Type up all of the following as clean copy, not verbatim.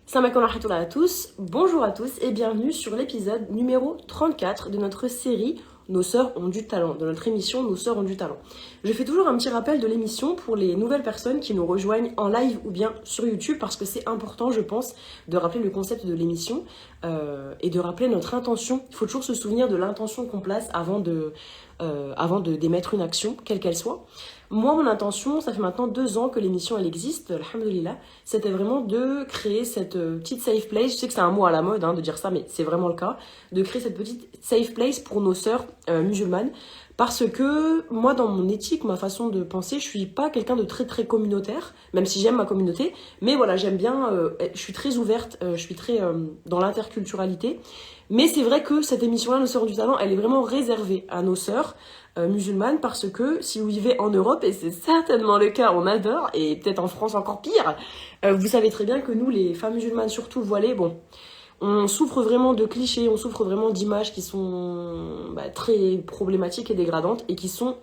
Salam alaikum wa rahmatullahi à tous, bonjour à tous et bienvenue sur l'épisode numéro 34 de notre série Nos sœurs ont du talent, de notre émission Nos sœurs ont du talent. Je fais toujours un petit rappel de l'émission pour les nouvelles personnes qui nous rejoignent en live ou bien sur YouTube parce que c'est important, je pense, de rappeler le concept de l'émission et de rappeler notre intention. Il faut toujours se souvenir de l'intention qu'on place avant de d'émettre une action, quelle qu'elle soit. Moi, mon intention, ça fait maintenant 2 ans que l'émission elle existe, alhamdoulilah, c'était vraiment de créer cette petite safe place. Je sais que c'est un mot à la mode de dire ça, mais c'est vraiment le cas, de créer cette petite safe place pour nos sœurs musulmanes. Parce que moi, dans mon éthique, ma façon de penser, je suis pas quelqu'un de très très communautaire, même si j'aime ma communauté. Mais voilà, j'aime bien, je suis très ouverte, je suis très dans l'interculturalité. Mais c'est vrai que cette émission-là, Nos Sœurs du Talent, elle est vraiment réservée à nos sœurs musulmanes parce que si vous vivez en Europe, et c'est certainement le cas, on adore, et peut-être en France encore pire, vous savez très bien que nous, les femmes musulmanes, surtout voilées, bon, on souffre vraiment de clichés, on souffre vraiment d'images qui sont très problématiques et dégradantes et qui sont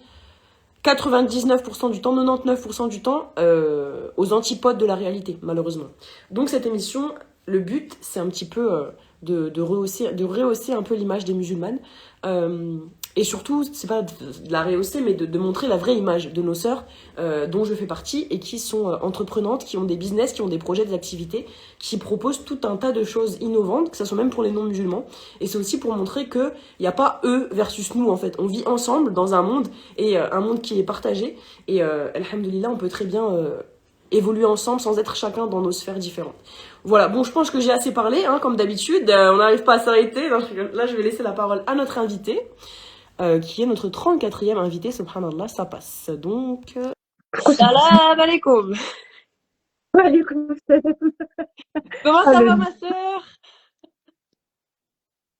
99% du temps, 99% du temps aux antipodes de la réalité, malheureusement. Donc cette émission, le but, c'est un petit peu de rehausser un peu l'image des musulmanes. Et surtout, c'est pas de la rehausser, mais de montrer la vraie image de nos sœurs, dont je fais partie, et qui sont entreprenantes, qui ont des business, qui ont des projets, des activités, qui proposent tout un tas de choses innovantes, que ce soit même pour les non-musulmans. Et c'est aussi pour montrer qu'il n'y a pas eux versus nous, en fait. On vit ensemble dans un monde, et un monde qui est partagé. Et alhamdoulilah, on peut très bien évoluer ensemble sans être chacun dans nos sphères différentes. Voilà, bon, je pense que j'ai assez parlé, comme d'habitude. On n'arrive pas à s'arrêter. Donc là, je vais laisser la parole à notre invité, qui est notre 34e invité, subhanallah, ça passe. Donc, salam alaikum. Walaikum salam. Comment Ah, ça le... va, ma sœur?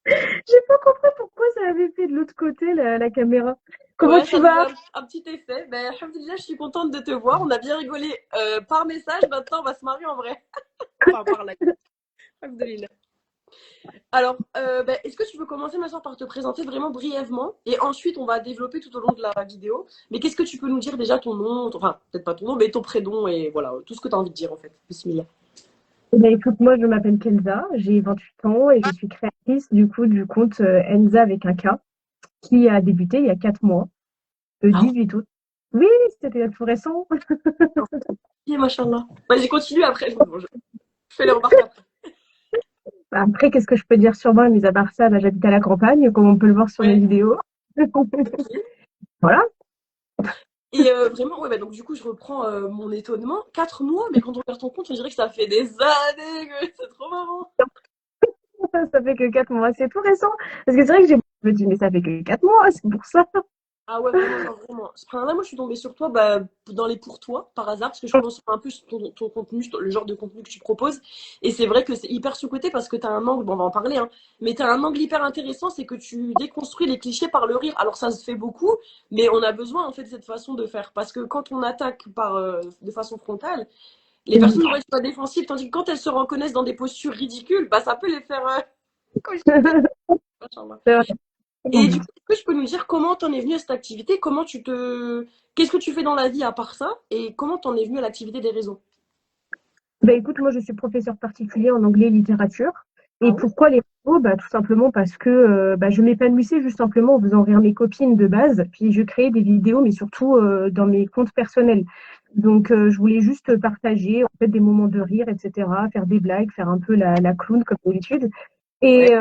J'ai pas compris pourquoi ça avait fait de l'autre côté la caméra. Comment Ouais, tu ça nous vas? a un petit effet. Ben, alhamdoulilah, je suis contente de te voir. On a bien rigolé par message. Maintenant, on va se marier en vrai. Enfin, par là. Alhamdoulilah. Alors, est-ce que tu peux commencer, ma soeur, par te présenter vraiment brièvement et ensuite on va développer tout au long de la vidéo. Mais qu'est-ce que tu peux nous dire déjà ton nom, enfin peut-être pas ton nom, mais ton prénom et voilà, tout ce que tu as envie de dire en fait. Bismillah. Eh ben, écoute, moi je m'appelle Kenza, j'ai 28 ans et je suis créatrice du compte Enza avec un K qui a débuté il y a 4 mois, le Ah 18 août. Oui, c'était tout récent. ouais, machallah. Vas-y, continue après. Je fais les remarques après. Après, qu'est-ce que je peux dire sur moi, mis à part ça, bah, j'habite à la campagne, comme on peut le voir sur mes Ouais, vidéos. ok. Voilà. Et vraiment, ouais, donc du coup, je reprends mon étonnement. 4 mois, mais quand on regarde ton compte, on dirait que ça fait des années que c'est trop marrant. Ça fait que 4 mois, c'est tout récent. Parce que c'est vrai que je me dis, mais ça fait que 4 mois, c'est pour ça. Ah ouais, vraiment, genre vraiment. Enfin, là, moi, je suis tombée sur toi dans les pour toi, par hasard, parce que je consomme un peu ton contenu, le genre de contenu que tu proposes. Et c'est vrai que c'est hyper sous-coté parce que tu as un angle, bon, on va en parler, mais tu as un angle hyper intéressant, c'est que tu déconstruis les clichés par le rire. Alors, ça se fait beaucoup, mais on a besoin, en fait, de cette façon de faire. Parce que quand on attaque de façon frontale, les personnes vont être pas défensives, tandis que quand elles se reconnaissent dans des postures ridicules, bah, ça peut les faire cogiter. Machallah. C'est vrai. Et du coup, est-ce que tu peux nous dire comment t'en es venu à cette activité? Qu'est-ce que tu fais dans la vie à part ça? Et comment t'en es venu à l'activité des réseaux? Bah, écoute, moi, je suis professeure particulier en anglais et littérature. Ah Et ouais? pourquoi les réseaux? Bah, tout simplement parce que je m'épanouissais juste simplement en faisant rire mes copines de base. Puis je créais des vidéos, mais surtout dans mes comptes personnels. Donc, je voulais juste partager en fait des moments de rire, etc., faire des blagues, faire un peu la clown comme d'habitude. Ouais. Et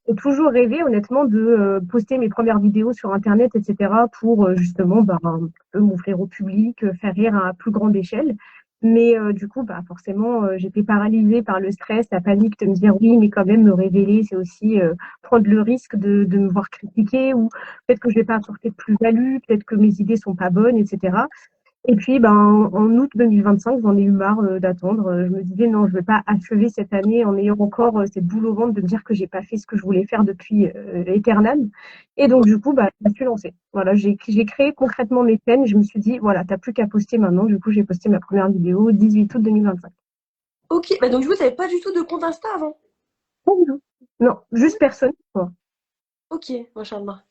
j'ai toujours rêvé, honnêtement, de poster mes premières vidéos sur Internet, etc., pour justement un peu m'ouvrir au public, faire rire à plus grande échelle. Mais du coup, forcément, j'étais paralysée par le stress, la panique de me dire oui, mais quand même, me révéler, c'est aussi prendre le risque de me voir critiquer ou peut-être que je vais pas apporter de plus-value, peut-être que mes idées sont pas bonnes, etc. Et puis, en août 2025, j'en ai eu marre d'attendre. Je me disais, non, je ne vais pas achever cette année en ayant encore cette boule au ventre de me dire que j'ai pas fait ce que je voulais faire depuis éternel. Et donc, du coup, je me suis lancée. Voilà, j'ai créé concrètement mes peines. Je me suis dit, voilà, t'as plus qu'à poster maintenant. Du coup, j'ai posté ma première vidéo 18 août 2025. Ok, bah donc du coup, t'avais pas du tout de compte Insta avant? Pas du tout. Non, juste personne, quoi. Ok, machallah.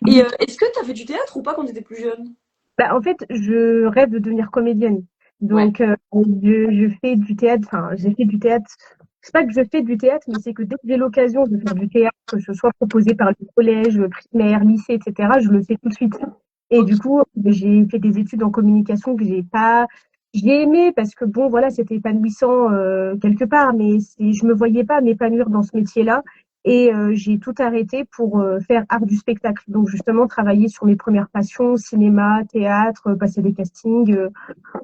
Et est-ce que t'as fait du théâtre ou pas quand t'étais plus jeune? En fait, je rêve de devenir comédienne. Ouais. Donc, je fais du théâtre. Enfin, j'ai fait du théâtre c'est pas que je fais du théâtre, mais c'est que dès que j'ai l'occasion de faire du théâtre, que ce soit proposé par le collège, primaire, lycée, etc., je le fais tout de suite. Et Ok. du coup, j'ai fait des études en communication que j'ai aimé parce que bon, voilà, c'était épanouissant quelque part, mais je me voyais pas m'épanouir dans ce métier-là. Et j'ai tout arrêté pour faire art du spectacle. Donc justement, travailler sur mes premières passions, cinéma, théâtre, passer des castings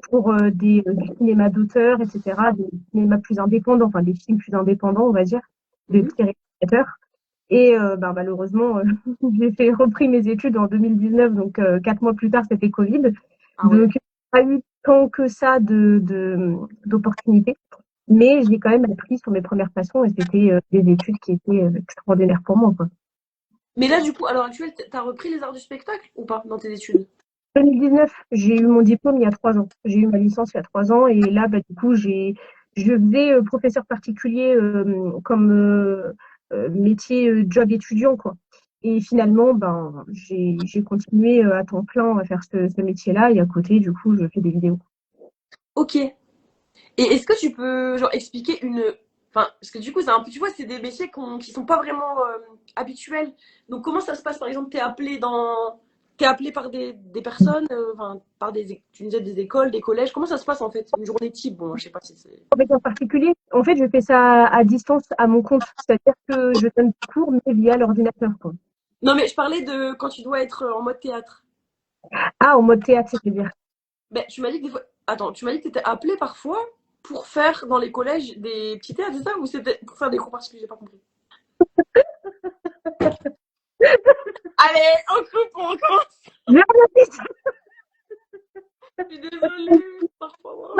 pour du cinéma d'auteur, etc., des cinémas plus indépendants, enfin des films plus indépendants, on va dire, de Mhm. petits réalisateurs. Et malheureusement, j'ai repris mes études en 2019, donc 4 mois plus tard, c'était Covid. Ah ouais. Donc, pas eu tant que ça d'opportunités, mais j'ai quand même appris sur mes premières passions et c'était des études qui étaient extraordinaires pour moi, quoi. Mais là, du coup, à l'heure actuelle, t'as repris les arts du spectacle ou pas dans tes études? 2019, j'ai eu mon diplôme il y a 3 ans. J'ai eu ma licence il y a 3 ans et là, du coup, je faisais professeur particulier comme métier job étudiant, quoi. Et finalement, j'ai continué à temps plein à faire ce métier-là et à côté, du coup, je fais des vidéos. Ok. Et est-ce que tu peux genre expliquer une. Enfin, parce que du coup, c'est un peu, tu vois, c'est des métiers qui sont pas vraiment habituels. Donc, comment ça se passe? Par exemple, t'es appelé par des personnes, enfin, par tu me disais des écoles, des collèges. Comment ça se passe en fait? Une journée type, bon, je sais pas si c'est. En particulier, en fait, je fais ça à distance, à mon compte. C'est-à-dire que je donne des cours, mais via l'ordinateur, quoi. Non, mais je parlais de quand tu dois être en mode théâtre. Ah, en mode théâtre, c'est-à-dire. Ben, tu m'as dit que des fois. Attends, tu m'as dit que t'étais appelé parfois pour faire dans les collèges des petits théâtres, c'est ça? Ou c'était pour faire des cours particuliers? J'ai pas compris. Allez, on coupe, on commence. Je suis désolée, parfois.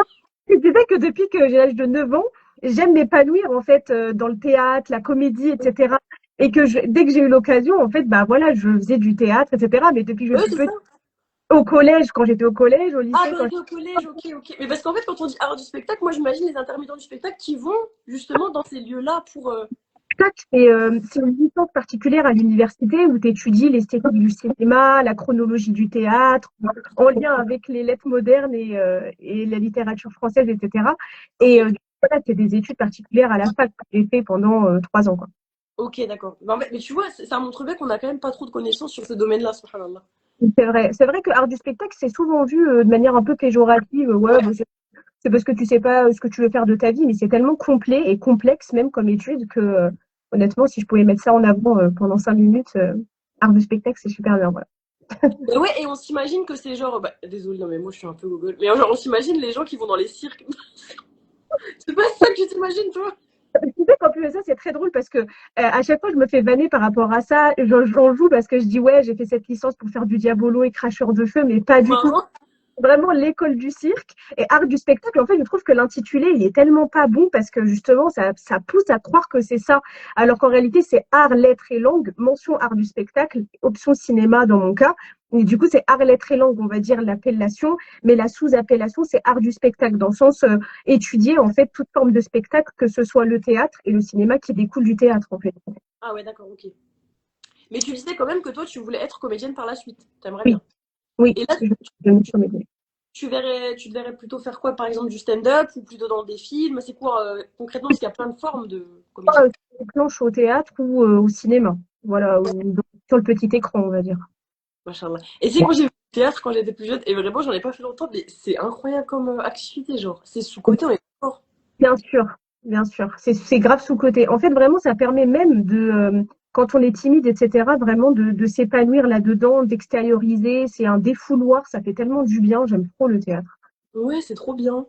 Je disais que depuis que j'ai l'âge de 9 ans, j'aime m'épanouir en fait dans le théâtre, la comédie, etc. Et que dès que j'ai eu l'occasion, en fait, voilà, je faisais du théâtre, etc. Mais depuis que je Ouais, suis c'est ça. petite, au collège, quand j'étais au collège, au Ah, lycée, quand t'étais au collège, ok, ok. Mais parce qu'en fait, quand on dit art du spectacle, moi j'imagine les intermittents du spectacle qui vont justement dans ces lieux-là pour. c'est une licence particulière à l'université où tu étudies l'esthétique du cinéma, la chronologie du théâtre, en lien avec les lettres modernes et la littérature française, etc. Ok, Et voilà, c'est des études particulières à la fac que j'ai fait pendant 3 ans, quoi. ok, d'accord. Mais tu vois, ça montre bien qu'on a quand même pas trop de connaissances sur ce domaine-là, subhanallah. C'est vrai. C'est vrai que art du spectacle, c'est souvent vu de manière un peu péjorative. Ouais, Ouais. c'est parce que tu sais pas ce que tu veux faire de ta vie, mais c'est tellement complet et complexe même comme étude que honnêtement, si je pouvais mettre ça en avant pendant 5 minutes, art du spectacle, c'est super bien. Voilà. Et ouais, et on s'imagine que c'est genre. Bah, désolé, non, mais moi je suis un peu Google. Mais genre, on s'imagine les gens qui vont dans les cirques. C'est pas ça que tu t'imagines, toi? Tu sais qu'en plus de ça, c'est très drôle parce que à chaque fois, je me fais vanner par rapport à ça. J'en joue parce que je dis ouais, j'ai fait cette licence pour faire du diabolo et cracheur de feu, mais pas du tout. Marrant. Vraiment l'école du cirque et art du spectacle. En fait, je trouve que l'intitulé, il est tellement pas bon parce que justement, ça pousse à croire que c'est ça. Alors qu'en réalité, c'est art, lettres et langue, mention art du spectacle, option cinéma dans mon cas. Et du coup, c'est art, lettres et langue, on va dire l'appellation, mais la sous-appellation, c'est art du spectacle, dans le sens étudier en fait toute forme de spectacle, que ce soit le théâtre et le cinéma qui découle du théâtre en fait. Ah ouais, d'accord, ok. Mais tu disais quand même que toi, tu voulais être comédienne par la suite. T'aimerais Oui, bien. oui, Et là, je vais tu, comédie. tu te verrais plutôt faire quoi, par exemple, du stand-up ou plutôt dans des films? C'est quoi concrètement? Parce qu'il y a plein de formes de comédie. Des planches au théâtre ou au cinéma. Voilà, Ouais, sur le petit écran, on va dire. machallah. Et c'est quand j'ai vu le théâtre quand j'étais plus jeune, et vraiment, j'en ai pas fait longtemps, mais c'est incroyable comme activité, genre. C'est sous-côté, on est fort. Bien sûr, bien sûr. C'est grave sous-coté. En fait, vraiment, ça permet même quand on est timide, etc., vraiment de s'épanouir là-dedans, d'extérioriser. C'est un défouloir, ça fait tellement du bien. J'aime trop le théâtre. Ouais, c'est trop bien.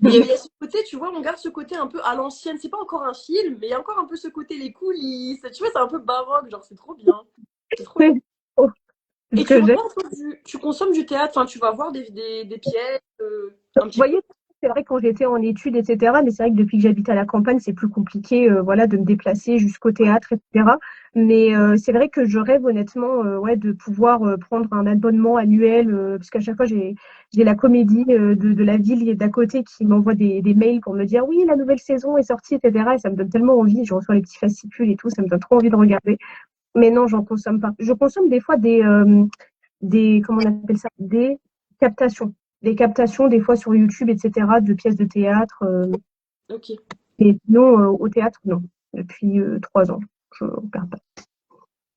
Et il y a ce côté, tu vois, on garde ce côté un peu à l'ancienne. C'est pas encore un film, mais il y a encore un peu ce côté les coulisses. Tu vois, c'est un peu baroque, genre, c'est trop bien. C'est trop bien. Oh, c'est ce Et tu que j'aime. regardes, toi, tu consommes du théâtre, enfin, tu vas voir des pièces, Vous un petit peu. voyez, c'est vrai quand j'étais en études, etc. Mais c'est vrai que depuis que j'habite à la campagne, c'est plus compliqué, voilà, de me déplacer jusqu'au théâtre, etc. Mais c'est vrai que je rêve honnêtement, ouais, de pouvoir prendre un abonnement annuel, parce qu'à chaque fois j'ai la comédie de la ville d'à côté qui m'envoie des mails pour me dire oui, la nouvelle saison est sortie, etc. Et ça me donne tellement envie. Je reçois les petits fascicules et tout, ça me donne trop envie de regarder. Mais non, j'en consomme pas. Je consomme des fois comment on appelle ça, captations, des captations des fois sur YouTube, etc., de pièces de théâtre. Ok. Mais sinon, au théâtre, non. Depuis 3 ans, je regarde pas.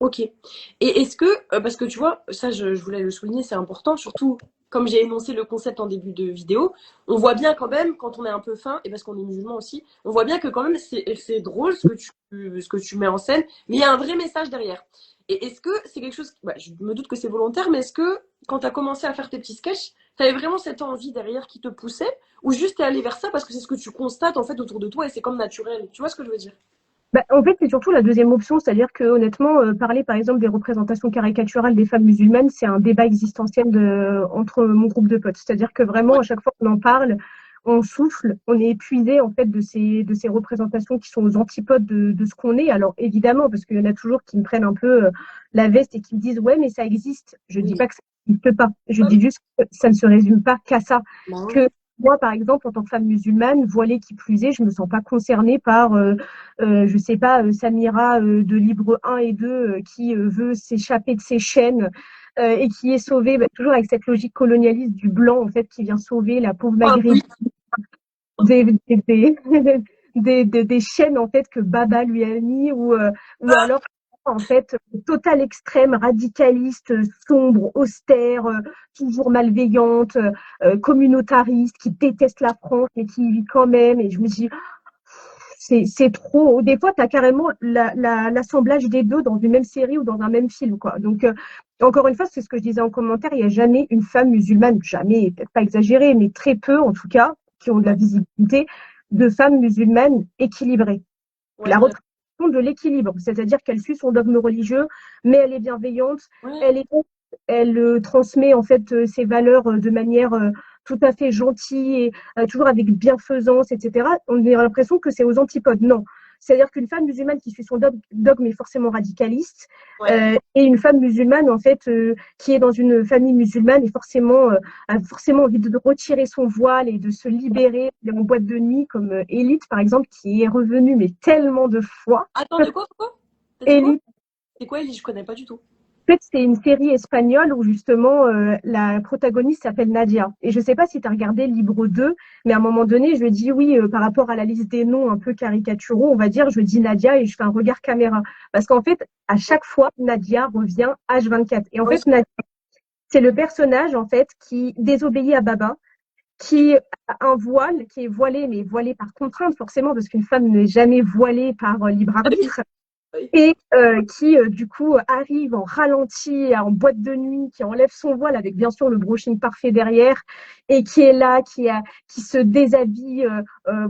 Ok. Et est-ce que, parce que tu vois, ça je voulais le souligner, c'est important, surtout comme j'ai énoncé le concept en début de vidéo, on voit bien quand même, quand on est un peu fin, et parce qu'on est musulman aussi, on voit bien que quand même c'est drôle ce que tu mets en scène, mais il y a un vrai message derrière. Et est-ce que c'est quelque chose, bah, je me doute que c'est volontaire, mais est-ce que quand tu as commencé à faire tes petits sketchs, tu avais vraiment cette envie derrière qui te poussait, ou juste t'es allé vers ça parce que c'est ce que tu constates en fait autour de toi et c'est comme naturel, tu vois ce que je veux dire? Bah, en fait, c'est surtout la deuxième option, c'est-à-dire que honnêtement, parler par exemple des représentations caricaturales des femmes musulmanes, c'est un débat existentiel entre mon groupe de potes. C'est-à-dire que vraiment, Ouais. à chaque fois qu'on en parle, on souffle, on est épuisé en fait de ces représentations qui sont aux antipodes de ce qu'on est. Alors évidemment, parce qu'il y en a toujours qui me prennent un peu la veste et qui me disent ouais, mais ça existe. Je dis Oui. pas que ça n'existe pas. Je Bah dis oui. juste que ça ne se résume pas qu'à ça. Bah ouais. Que moi, par exemple, en tant que femme musulmane, voilée qui plus est, je me sens pas concernée par je sais pas, Samira de Libre 1 et 2 qui veut s'échapper de ses chaînes et qui est sauvée, bah, toujours avec cette logique colonialiste du blanc, en fait, qui vient sauver la pauvre Ah maghrébine oui. des, des, des, des chaînes, en fait, que Baba lui a mis ou alors, en fait, total extrême, radicaliste, sombre, austère, toujours malveillante, communautariste, qui déteste la France, mais qui y vit quand même. Et je me dis, c'est trop. Des fois, tu as carrément l'assemblage des deux dans une même série ou dans un même film, quoi. Donc, encore une fois, c'est ce que je disais en commentaire, il n'y a jamais une femme musulmane, jamais, peut-être pas exagéré, mais très peu, en tout cas, qui ont de la Ouais, visibilité, de femmes musulmanes équilibrées. ouais, La non, d'accord. représentation de l'équilibre, c'est-à-dire qu'elle suit son dogme religieux, mais elle est bienveillante, Ouais. elle est elle transmet en fait ses valeurs de manière tout à fait gentille et toujours avec bienfaisance, etc. On a l'impression que c'est aux antipodes. Non. C'est-à-dire qu'une femme musulmane qui suit son dogme est forcément radicaliste, Ouais. et une femme musulmane en fait qui est dans une famille musulmane est forcément a forcément envie de retirer son voile et de se libérer en boîte de nuit comme Élite par exemple qui est revenue mais tellement de fois. Attends, de quoi, quoi? T'as dit quoi? Élite, C'est quoi, Ellie? Je connais pas du tout. en fait, c'est une série espagnole où justement la protagoniste s'appelle Nadia. Et je ne sais pas si tu as regardé Libre 2, mais à un moment donné, je dis oui, par rapport à la liste des noms un peu caricaturaux, on va dire, je dis Nadia et je fais un regard caméra. Parce qu'en fait, à chaque fois, Nadia revient H24. Et en Ouais, fait, Nadia, c'est le personnage en fait qui désobéit à Baba, qui a un voile, qui est voilé, mais voilé par contrainte forcément, parce qu'une femme n'est jamais voilée par libre ah oui, arbitre oui. et qui du coup arrive en ralenti, en boîte de nuit, qui enlève son voile avec bien sûr le brushing parfait derrière, et qui est là, qui se déshabille,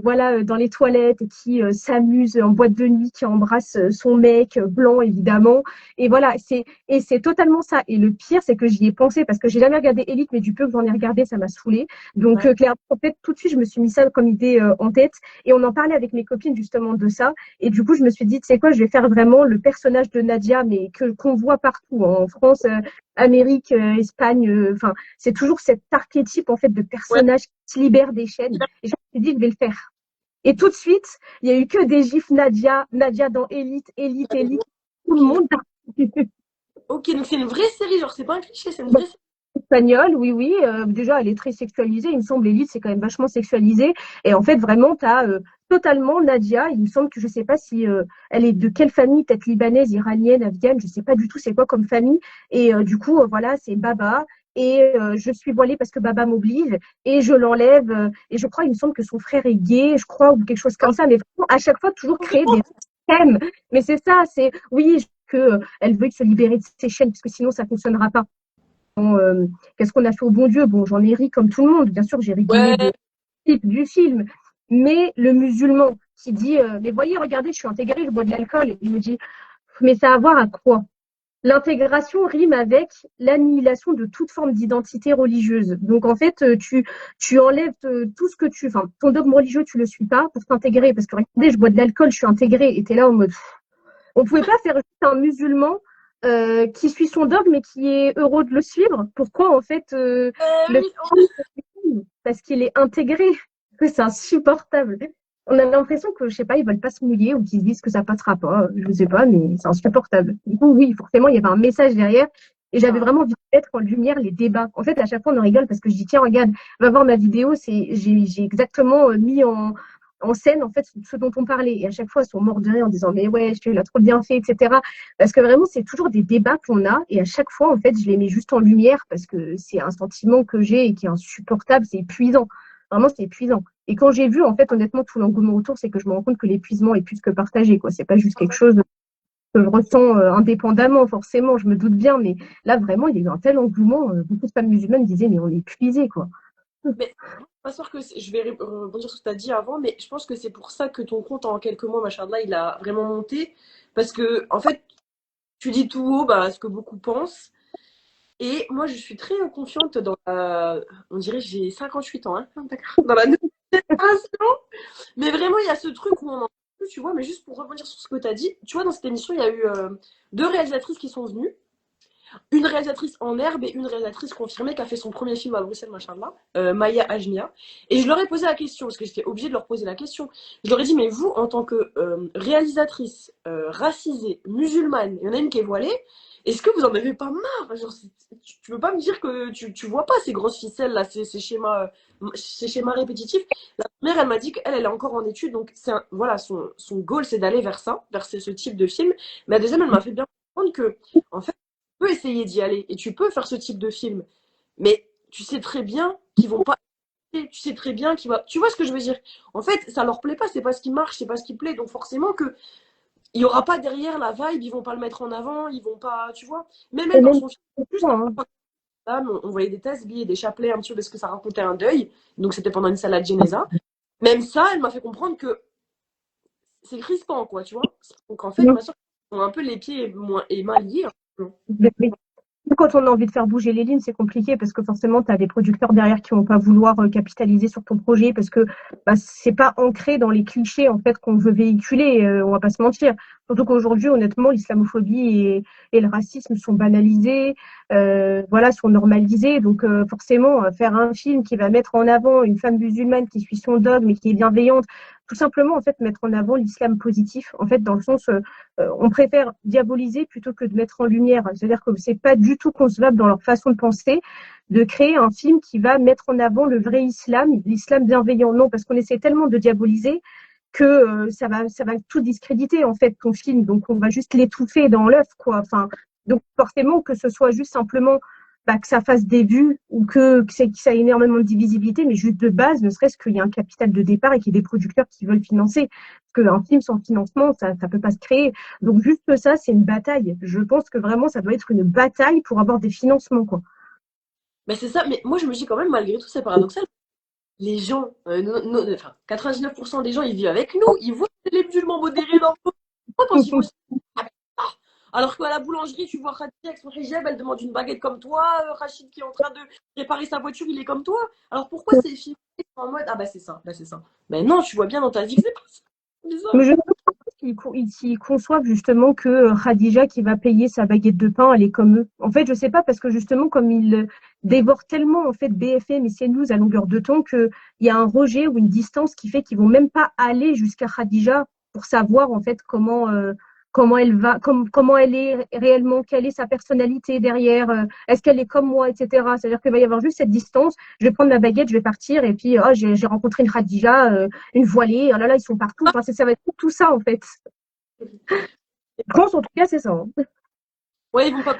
voilà, dans les toilettes, et qui s'amuse en boîte de nuit, qui embrasse son mec blanc évidemment, et voilà, c'est totalement ça. Et le pire, c'est que j'y ai pensé parce que j'ai jamais regardé Elite, mais du peu que j'en ai regardé, ça m'a saoulée. Donc Ouais. clairement, en fait, tout de suite, je me suis mis ça comme idée en tête, et on en parlait avec mes copines justement de ça. Et du coup, je me suis dit, tu sais quoi, je vais faire vraiment le personnage de Nadia, mais qu'on voit partout, hein, en France, Amérique, Espagne. Enfin, c'est toujours cet archétype en fait de Ouais. personnage qui se libère des chaînes. Et je me suis dit, je vais le faire. Et tout de suite, il y a eu que des gifs Nadia, Nadia dans Élite, Élite, Élite. Tout le Ok. monde Ok, donc c'est une vraie série, genre c'est pas un cliché, c'est une vraie série. espagnole, oui, oui. Déjà, elle est très sexualisée. Il me semble, Elite, c'est quand même vachement sexualisé. Et en fait, vraiment, tu as totalement Nadia. Il me semble que je sais pas si elle est de quelle famille, peut-être libanaise, iranienne, afghane, je sais pas du tout c'est quoi comme famille. Et du coup, voilà, c'est Baba. Et je suis voilée parce que Baba m'oblige. Et je l'enlève. Et je crois, il me semble que son frère est gay, je crois, ou quelque chose comme ça. Mais vraiment, à chaque fois, toujours créer des thèmes. Mais c'est ça, c'est oui, que elle veut se libérer de ses chaînes, parce que sinon, ça fonctionnera pas. Qu'est-ce qu'on a fait au bon Dieu? Bon, j'en ai ri comme tout le monde. Bien sûr, j'ai rigolé Ouais. du film. Mais le musulman qui dit mais voyez, regardez, je suis intégré, je bois de l'alcool. Il me dit mais ça a à voir à quoi? L'intégration rime avec l'annihilation de toute forme d'identité religieuse. Donc en fait, tu enlèves tout ce que enfin, ton dogme religieux, tu le suis pas pour t'intégrer. Parce que regardez, je bois de l'alcool, je suis intégré. Et t'es là en mode on ne pouvait pas faire juste un musulman qui suit son dogme et qui est heureux de le suivre. Pourquoi, en fait, le Oui. parce qu'il est intégré, c'est insupportable. On a l'impression que, je sais pas, ils veulent pas se mouiller ou qu'ils se disent que ça passera pas. Je sais pas, mais c'est insupportable. Du coup, oui, forcément, il y avait un message derrière. Et j'avais Ah, vraiment envie de mettre en lumière les débats. En fait, à chaque fois, on en rigole parce que je dis, tiens, regarde, va voir ma vidéo. J'ai exactement mis en scène en fait ce dont on parlait. Et à chaque fois, ils sont morts de rire en disant mais ouais, tu l'as trop bien fait, etc. Parce que vraiment, c'est toujours des débats qu'on a et à chaque fois, en fait, je les mets juste en lumière parce que c'est un sentiment que j'ai et qui est insupportable, c'est épuisant. Vraiment, c'est épuisant. Et quand j'ai vu, en fait, honnêtement, tout l'engouement autour, c'est que je me rends compte que l'épuisement est plus que partagé, quoi. C'est pas juste quelque chose que je ressens indépendamment, forcément, je me doute bien, mais là, vraiment, il y a eu un tel engouement. Beaucoup de femmes musulmanes disaient, mais on est épuisé, quoi. Mais moi, je suis pas sûre que je vais rebondir sur ce que tu as dit avant, mais je pense que c'est pour ça que ton compte en quelques mois, machallah, il a vraiment monté. Parce que, en fait, tu dis tout haut bah, ce que beaucoup pensent. Et moi, je suis très confiante dans la. On dirait que j'ai 58 ans, hein, d'accord. Dans la nouvelle génération. Mais vraiment, il y a ce truc où on en peut plus, tu vois. Mais juste pour rebondir sur ce que tu as dit, tu vois, dans cette émission, il y a eu deux réalisatrices qui sont venues. Une réalisatrice en herbe et une réalisatrice confirmée qui a fait son premier film à Bruxelles, machallah, Maya Ajmia. Et je leur ai posé la question, parce que j'étais obligée de leur poser la question. Je leur ai dit, mais vous, en tant que réalisatrice racisée, musulmane, il y en a une qui est voilée, est-ce que vous en avez pas marre? Genre, tu peux pas me dire que tu vois pas ces grosses ficelles là, ces schémas répétitifs. La première, elle m'a dit qu'elle, elle est encore en études, donc voilà, son goal, c'est d'aller vers ça, vers ce type de film. Mais la deuxième, elle m'a fait bien comprendre que, en fait, peux essayer d'y aller et tu peux faire ce type de film. Mais tu sais très bien qu'ils vont pas. Tu sais très bien qu'ils vont. Tu vois ce que je veux dire? En fait, ça leur plaît pas, c'est pas ce qui marche, c'est pas ce qui plaît. Donc forcément que il y aura pas derrière la vibe, ils vont pas le mettre en avant, ils vont pas. Tu vois? Même Et elle dans même, son film, juste hein. on voyait des tasbihs et des chapelets un petit peu parce que ça racontait un deuil. Donc c'était pendant une salade Geneza. Même ça, elle m'a fait comprendre que c'est crispant, quoi, tu vois? Donc en fait, ma soeur, ont un peu les pieds et mains liés, hein. Quand on a envie de faire bouger les lignes, c'est compliqué parce que forcément, tu as des producteurs derrière qui vont pas vouloir capitaliser sur ton projet parce que bah, c'est pas ancré dans les clichés en fait qu'on veut véhiculer. On va pas se mentir. Surtout qu'aujourd'hui, honnêtement, l'islamophobie et le racisme sont banalisés, voilà, sont normalisés. Donc forcément, faire un film qui va mettre en avant une femme musulmane qui suit son dogme et qui est bienveillante, tout simplement en fait mettre en avant l'islam positif, en fait dans le sens on préfère diaboliser plutôt que de mettre en lumière. C'est-à-dire que c'est pas du tout concevable dans leur façon de penser de créer un film qui va mettre en avant le vrai islam, l'islam bienveillant. Non, parce qu'on essaie tellement de diaboliser que ça va tout discréditer en fait ton film. Donc on va juste l'étouffer dans l'œuf, quoi. Enfin, donc forcément que ce soit juste simplement bah, que ça fasse des vues ou que ça ait énormément de divisibilité, mais juste de base, ne serait-ce qu'il y ait un capital de départ et qu'il y ait des producteurs qui veulent financer. Parce qu'un film sans financement, ça ne peut pas se créer. Donc juste ça, c'est une bataille. Je pense que vraiment, ça doit être une bataille pour avoir des financements, quoi. Mais c'est ça, mais moi je me dis quand même, malgré tout, c'est paradoxal. Les gens, enfin, 99% des gens, ils vivent avec nous, ils voient les musulmans modérés dans le quand ils voient ça. Alors qu'à la boulangerie, tu vois Khadija avec son hijab, elle demande une baguette comme toi, Rachid qui est en train de réparer sa voiture, il est comme toi. Alors pourquoi ces filles sont en mode, ah bah c'est ça, bah c'est ça. Mais non, tu vois bien dans ta vie que c'est pas ça. C'est Mais bizarre. je ils conçoivent justement que Khadija qui va payer sa baguette de pain, elle est comme eux. En fait, je sais pas parce que justement comme ils dévorent tellement en fait BFM et CNews à longueur de temps qu'il y a un rejet ou une distance qui fait qu'ils vont même pas aller jusqu'à Khadija pour savoir en fait comment elle va, comment elle est réellement, quelle est sa personnalité derrière, est-ce qu'elle est comme moi, etc. C'est-à-dire qu'il va y avoir juste cette distance. Je vais prendre ma baguette, je vais partir et puis oh, j'ai rencontré une Khadija, une voilée. Oh là là, ils sont partout. Enfin, ça va être tout ça en fait. Je pense, en tout cas, c'est ça, hein. Ouais, ils vont pas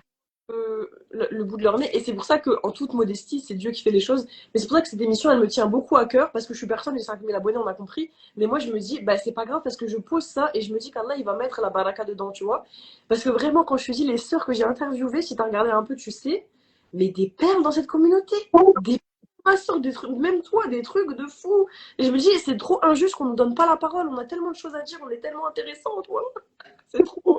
le bout de leur nez. Et c'est pour ça que, en toute modestie, c'est Dieu qui fait les choses. Mais c'est pour ça que cette émission, elle me tient beaucoup à cœur parce que je suis personne, j'ai 5000 abonnés, on a compris. Mais moi, je me dis, bah, c'est pas grave parce que je pose ça et je me dis qu'Allah, il va mettre la baraka dedans, tu vois. Parce que vraiment, quand je te dis les sœurs que j'ai interviewées, si t'as regardé un peu, tu sais, mais des perles dans cette communauté. Des ma sœur, des trucs, même toi, des trucs de fou. Et je me dis, c'est trop injuste qu'on ne nous donne pas la parole. On a tellement de choses à dire, on est tellement intéressant, toi. C'est trop.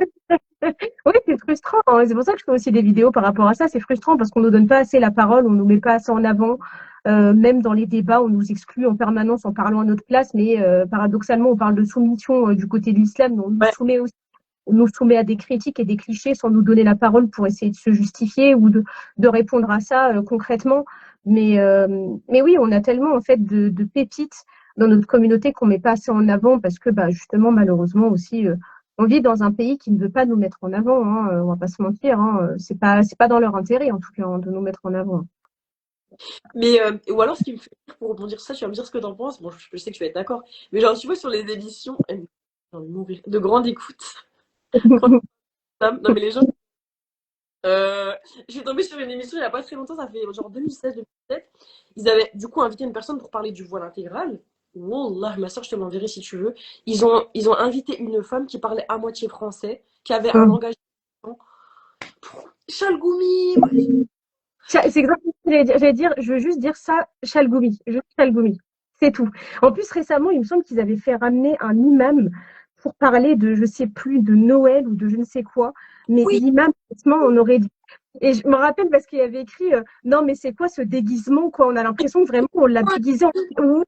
Oui, c'est frustrant, hein. C'est pour ça que je fais aussi des vidéos par rapport à ça. C'est frustrant parce qu'on nous donne pas assez la parole, on nous met pas assez en avant. Même dans les débats, on nous exclut en permanence en parlant à notre place, mais paradoxalement, on parle de soumission du côté de l'islam, mais on nous Ouais. soumet aussi, on nous soumet à des critiques et des clichés sans nous donner la parole pour essayer de se justifier ou de répondre à ça concrètement. Mais oui, on a tellement en fait de pépites dans notre communauté qu'on met pas assez en avant parce que bah, justement, malheureusement aussi, on vit dans un pays qui ne veut pas nous mettre en avant, hein, on va pas se mentir, hein, c'est pas dans leur intérêt en tout cas hein, de nous mettre en avant. Mais, ou alors, ce qui me fait rire, pour rebondir sur ça, tu vas me dire ce que t'en penses. Bon, je sais que tu vas être d'accord. Mais genre, tu vois, sur les émissions, j'ai envie de mourir, de grande écoute. Grande femme. Non, mais les gens. Je suis tombée sur une émission il n'y a pas très longtemps, ça fait genre 2016-2017. Ils avaient du coup invité une personne pour parler du voile intégral. Wallah, ma soeur, je te l'enverrai si tu veux. Ils ont invité une femme qui parlait à moitié français, qui avait un langage. Chalgoumi. C'est exactement ce que j'allais dire. Je veux juste dire ça, Chalgoumi. Juste Chalgoumi. C'est tout. En plus, récemment, il me semble qu'ils avaient fait ramener un imam pour parler de, je sais plus, de Noël ou de je ne sais quoi. Mais Oui, l'imam, honnêtement, on aurait dit. Et je me rappelle parce qu'il avait écrit non, mais c'est quoi ce déguisement, quoi? On a l'impression que vraiment on l'a déguisé oui,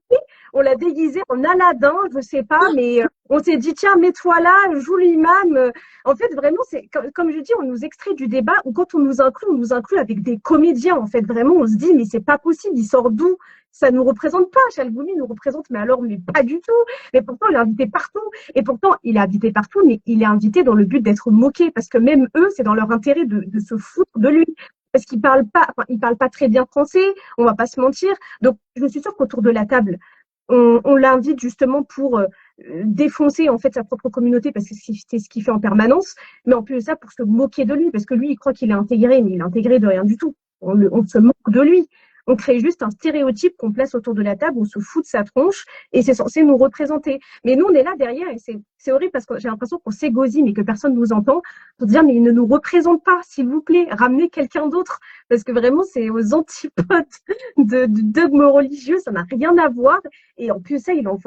on l'a déguisé en Aladdin, je sais pas, mais on s'est dit, tiens, mets-toi là, joue l'imam. En fait, vraiment, c'est comme je dis, on nous extrait du débat ou quand on nous inclut avec des comédiens. En fait, vraiment, on se dit, mais c'est pas possible, il sort d'où? Ça nous représente pas. Chalgoumi nous représente, mais alors, mais pas du tout. Mais pourtant, il est invité partout. Et pourtant, il est invité partout, mais il est invité dans le but d'être moqué, parce que même eux, c'est dans leur intérêt de se foutre de lui. Parce qu'il parle pas, enfin, il parle pas très bien français, on va pas se mentir. Donc, je suis sûre qu'autour de la table, on l'invite justement pour défoncer en fait sa propre communauté parce que c'est ce qu'il fait en permanence, mais en plus de ça pour se moquer de lui parce que lui il croit qu'il est intégré, mais il est intégré de rien du tout. On se moque de lui. On crée juste un stéréotype qu'on place autour de la table, on se fout de sa tronche et c'est censé nous représenter. Mais nous on est là derrière et c'est horrible parce que j'ai l'impression qu'on s'égosine et que personne ne nous entend pour dire mais il ne nous représente pas, s'il vous plaît, ramenez quelqu'un d'autre parce que vraiment c'est aux antipodes de dogme religieux, ça n'a rien à voir. Et en plus, ça, de toute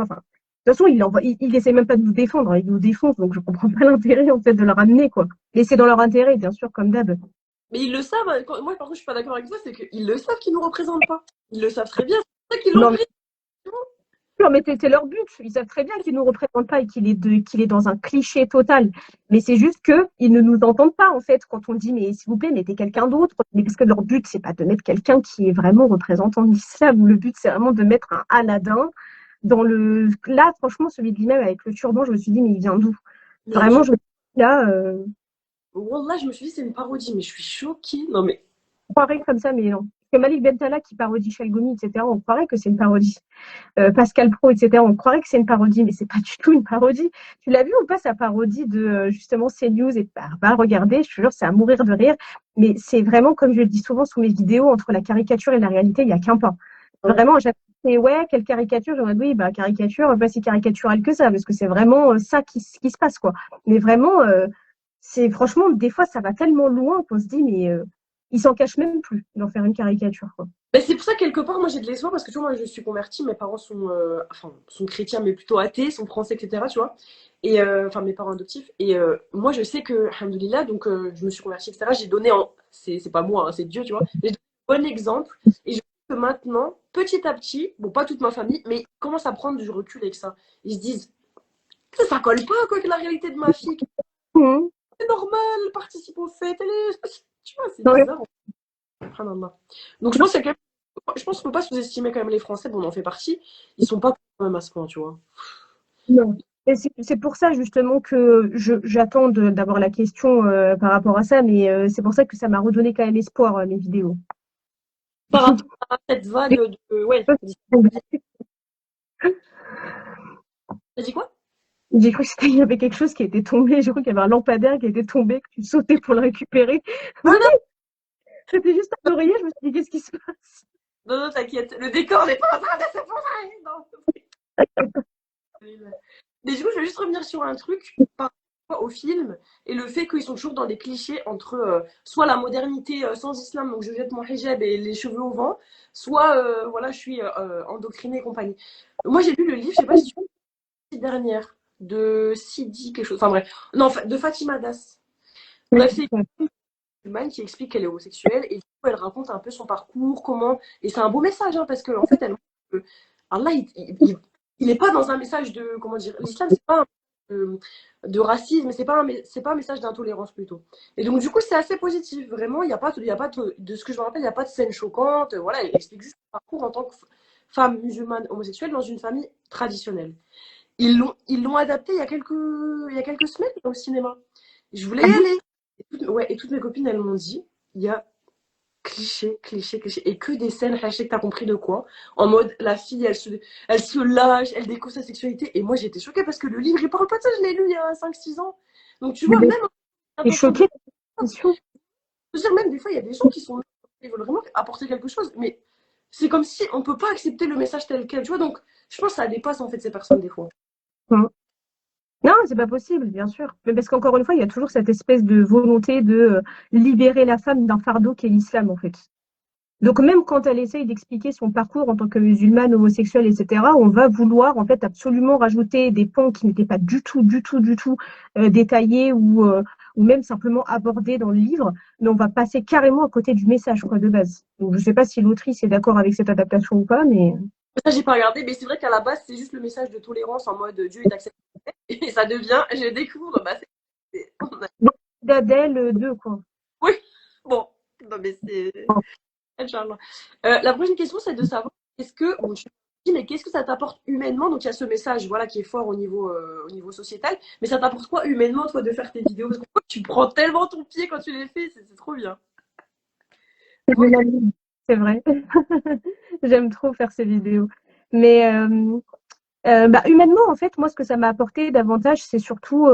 façon, il essaie même pas de nous défendre, il nous défonce, donc je comprends pas l'intérêt, en fait, de le ramener, quoi. Mais c'est dans leur intérêt, bien sûr, comme d'hab. mais ils le savent. Moi, par contre, je suis pas d'accord avec toi, c'est qu'ils le savent qu'ils nous représentent pas. Ils le savent très bien. C'est pour ça qu'ils l'ont Non, pris. mais c'est leur but. Ils savent très bien qu'ils nous représentent pas et qu'il est dans un cliché total. Mais c'est juste que ils ne nous entendent pas, en fait, quand on dit, mais s'il vous plaît, mettez quelqu'un d'autre. Mais parce que leur but, c'est pas de mettre quelqu'un qui est vraiment représentant de l'islam. Le but, c'est vraiment de mettre un Aladdin dans le, là, franchement, celui de l'imam avec le turban, je me suis dit, mais il vient d'où? Mais Vraiment, je me suis dit, là, Wallah, je me suis dit, c'est une parodie, mais je suis choquée. Non, mais. croirait comme ça, mais non. Parce que Malik Bentala qui parodie Chalgoumi, etc., on croirait que c'est une parodie. Pascal Pro, etc., on croirait que c'est une parodie, mais c'est pas du tout une parodie. Tu l'as vu ou pas, sa parodie de justement CNews et bah, regardez, je te jure, c'est à mourir de rire. Mais c'est vraiment, comme je le dis souvent sous mes vidéos, entre la caricature et la réalité, il n'y a qu'un pas. Ouais. Vraiment, j'ai fait, ouais, quelle caricature? J'aurais dit, oui, bah, caricature, pas si caricaturale que ça, parce que c'est vraiment ça qui se passe, quoi. Mais vraiment, c'est franchement, des fois, ça va tellement loin qu'on se dit, mais il s'en cache même plus d'en faire une caricature, quoi. Mais c'est pour ça, quelque part, moi j'ai de l'espoir parce que tu vois, moi je suis convertie, mes parents sont, enfin, sont chrétiens, mais plutôt athées, sont français, etc. Tu vois, et enfin, mes parents adoptifs. Et moi je sais que, alhamdoulilah, donc je me suis convertie, etc. J'ai donné en. C'est pas moi, hein, c'est Dieu, tu vois. J'ai donné un bon exemple. Et je sais que maintenant, petit à petit, bon, pas toute ma famille, mais ils commencent à prendre du recul avec ça. Ils se disent, ça colle pas, quoi, que la réalité de ma fille. Mhm. C'est normal, elle participe aux fêtes, elle est. Tu vois, c'est Ouais. bizarre. Subhanallah. Donc je pense qu'il y a je pense qu'il ne faut pas sous-estimer quand même les Français, bon, on en fait partie. Ils sont pas quand même à ce point, tu vois. Non. Et c'est pour ça justement que j'attends d'avoir la question par rapport à ça, mais c'est pour ça que ça m'a redonné quand même espoir, mes vidéos. Par rapport à cette vague de. Ouais. T'as dit quoi? J'ai cru qu'il y avait quelque chose qui était tombé, j'ai cru qu'il y avait un lampadaire qui était tombé, que tu sautais pour le récupérer. Non, Oui, non, c'était juste un oreiller, je me suis dit, qu'est-ce qui se passe? non, non, t'inquiète. Le décor n'est pas en train de s'effondrer. Non. Mais du coup, je vais juste revenir sur un truc par rapport au film et le fait qu'ils sont toujours dans des clichés entre soit la modernité sans islam, donc je jette mon hijab et les cheveux au vent, soit voilà, je suis endoctrinée et compagnie. Moi, j'ai lu le livre, je sais pas si tu l'as dernière, de Sidi, quelque chose. Enfin bref, non, de Fatima Das. Oui, Bref, c'est une musulmane qui explique qu'elle est homosexuelle et du coup, elle raconte un peu son parcours, comment. Et c'est un beau message, hein, parce qu'en fait, elle montre que Allah, il est pas dans un message de. Comment dire? L'islam, c'est pas un de racisme, c'est pas un message d'intolérance plutôt. Et donc, du coup, c'est assez positif. Vraiment, il y a pas de ce que je me rappelle, il n'y a pas de scène choquante. Voilà, elle explique juste son parcours en tant que femme musulmane homosexuelle dans une famille traditionnelle. Ils l'ont adapté il y a quelques semaines au cinéma. Je voulais y aller. Ouais, et toutes mes copines, elles m'ont dit, il y a cliché, cliché, cliché. Et que des scènes, hashtag t'as compris de quoi. En mode, la fille, elle se lâche, elle découvre sa sexualité. Et moi, j'étais choquée parce que le livre, il parle pas de ça, je l'ai lu il y a 5 6 ans. Donc, tu vois, Mais même t'es intention de. choquée, attention. Je veux dire, même des fois, il y a des gens qui sont. Ils veulent vraiment apporter quelque chose. Mais c'est comme si on peut pas accepter le message tel quel, tu vois. Donc, je pense que ça dépasse, en fait, ces personnes, des fois. Non, c'est pas possible, bien sûr. Mais parce qu'encore une fois, il y a toujours cette espèce de volonté de libérer la femme d'un fardeau qui est l'islam, en fait. Donc même quand elle essaye d'expliquer son parcours en tant que musulmane, homosexuelle, etc., on va vouloir en fait absolument rajouter des pans qui n'étaient pas du tout, du tout, du tout détaillés ou même simplement abordés dans le livre, mais on va passer carrément à côté du message quoi, de base. Donc je ne sais pas si l'autrice est d'accord avec cette adaptation ou pas, mais Ça, j'ai pas regardé, mais c'est vrai qu'à la base, c'est juste le message de tolérance en mode Dieu est accepté. Et ça devient, je découvre, bah, d'Adèle 2, quoi. oui, bon, non, mais c'est. Inch'Allah. La prochaine question, c'est de savoir est-ce que, bon, tu dis, mais qu'est-ce que ça t'apporte humainement? Donc, il y a ce message voilà, qui est fort au niveau sociétal, mais ça t'apporte quoi humainement, toi, de faire tes vidéos? Parce que tu prends tellement ton pied quand tu les fais, c'est trop bien. C'est vrai. J'aime trop faire ces vidéos. Mais bah, humainement, en fait, moi, ce que ça m'a apporté davantage, c'est surtout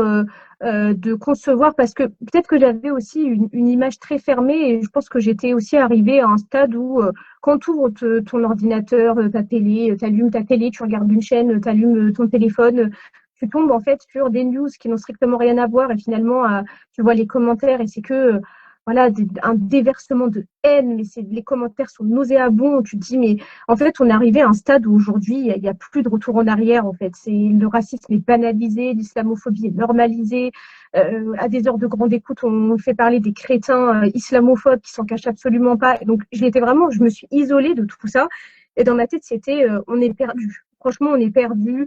de concevoir, parce que peut-être que j'avais aussi une image très fermée, et je pense que j'étais aussi arrivée à un stade où, quand tu ouvres ton ordinateur, ta télé, tu allumes ta télé, tu regardes une chaîne, tu allumes ton téléphone, tu tombes en fait sur des news qui n'ont strictement rien à voir, et finalement, tu vois les commentaires, et c'est que voilà, un déversement de haine, mais les commentaires sont nauséabonds. Tu te dis, mais en fait, on est arrivé à un stade où aujourd'hui, il n'y a plus de retour en arrière. En fait, le racisme est banalisé, l'islamophobie est normalisée. À des heures de grande écoute, on fait parler des crétins islamophobes qui s'en cachent absolument pas. Donc, je me suis isolée de tout ça. Et dans ma tête, c'était, on est perdu. Franchement, on est perdu.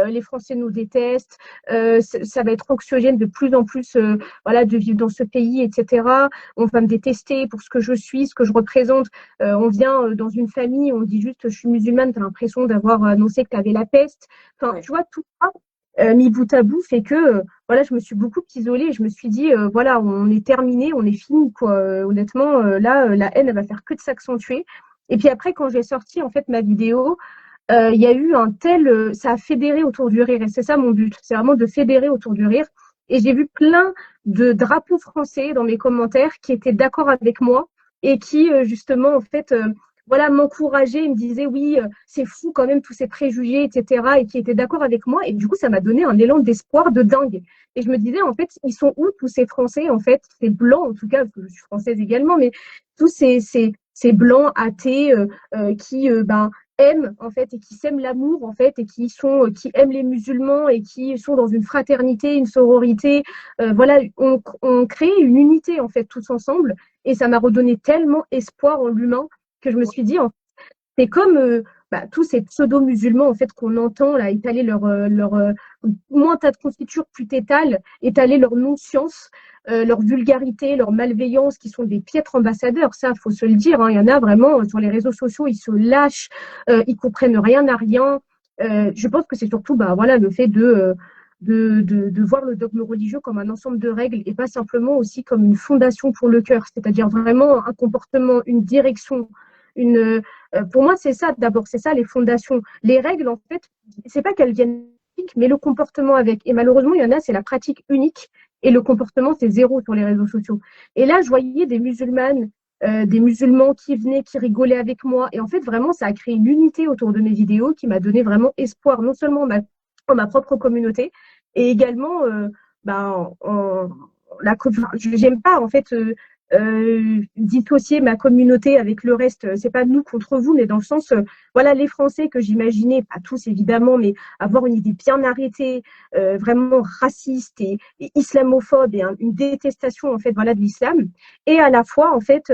Les Français nous détestent. Ça va être anxiogène de plus en plus, voilà, de vivre dans ce pays, etc. On va me détester pour ce que je suis, ce que je représente. On vient dans une famille, on dit juste je suis musulmane, tu as l'impression d'avoir annoncé que tu avais la peste. Enfin, Ouais. tu vois, tout ça, mis bout à bout, fait que voilà, je me suis beaucoup isolée. Je me suis dit, voilà, on est terminé, on est fini, quoi. Honnêtement, là, la haine, elle va faire que de s'accentuer. Et puis après, quand j'ai sorti en fait ma vidéo, il y a eu un tel, ça a fédéré autour du rire. Et c'est ça mon but, c'est vraiment de fédérer autour du rire. Et j'ai vu plein de drapeaux français dans mes commentaires qui étaient d'accord avec moi et qui, justement, en fait, voilà, m'encourageaient. Ils me disaient, oui, c'est fou quand même tous ces préjugés, etc. Et qui étaient d'accord avec moi. Et du coup, ça m'a donné un élan d'espoir de dingue. Et je me disais, en fait, ils sont où tous ces Français, en fait, ces Blancs, en tout cas, parce que je suis française également, mais tous ces Blancs athées qui, ben, aiment en fait et qui s'aiment l'amour en fait et qui aiment les musulmans et qui sont dans une fraternité, une sororité. Voilà, on crée une unité en fait tous ensemble et ça m'a redonné tellement espoir en l'humain que je me suis dit c'est comme bah, tous ces pseudo-musulmans en fait qu'on entend là étaler moins t'as de confiture, plus t'étales, étaler leur non-science, leur vulgarité, leur malveillance, qui sont des piètres ambassadeurs. Ça, faut se le dire. Hein. Il y en a vraiment sur les réseaux sociaux, ils se lâchent, ils comprennent rien à rien. Je pense que c'est surtout bah, voilà, le fait de voir le dogme religieux comme un ensemble de règles et pas simplement aussi comme une fondation pour le cœur, c'est-à-dire vraiment un comportement, une direction, pour moi, c'est ça d'abord, c'est ça les fondations. Les règles, en fait, c'est pas qu'elles viennent, mais le comportement avec. Et malheureusement, il y en a, c'est la pratique unique et le comportement, c'est zéro sur les réseaux sociaux. Et là, je voyais des musulmanes, des musulmans qui venaient, qui rigolaient avec moi. Et en fait, vraiment, ça a créé une unité autour de mes vidéos qui m'a donné vraiment espoir, non seulement en ma propre communauté, et également, ben, j'aime pas, en fait, dissocier ma communauté avec le reste. C'est pas nous contre vous, mais dans le sens, voilà, les Français que j'imaginais, pas tous évidemment, mais avoir une idée bien arrêtée, vraiment raciste et islamophobe et une détestation en fait, voilà, de l'islam, et à la fois en fait.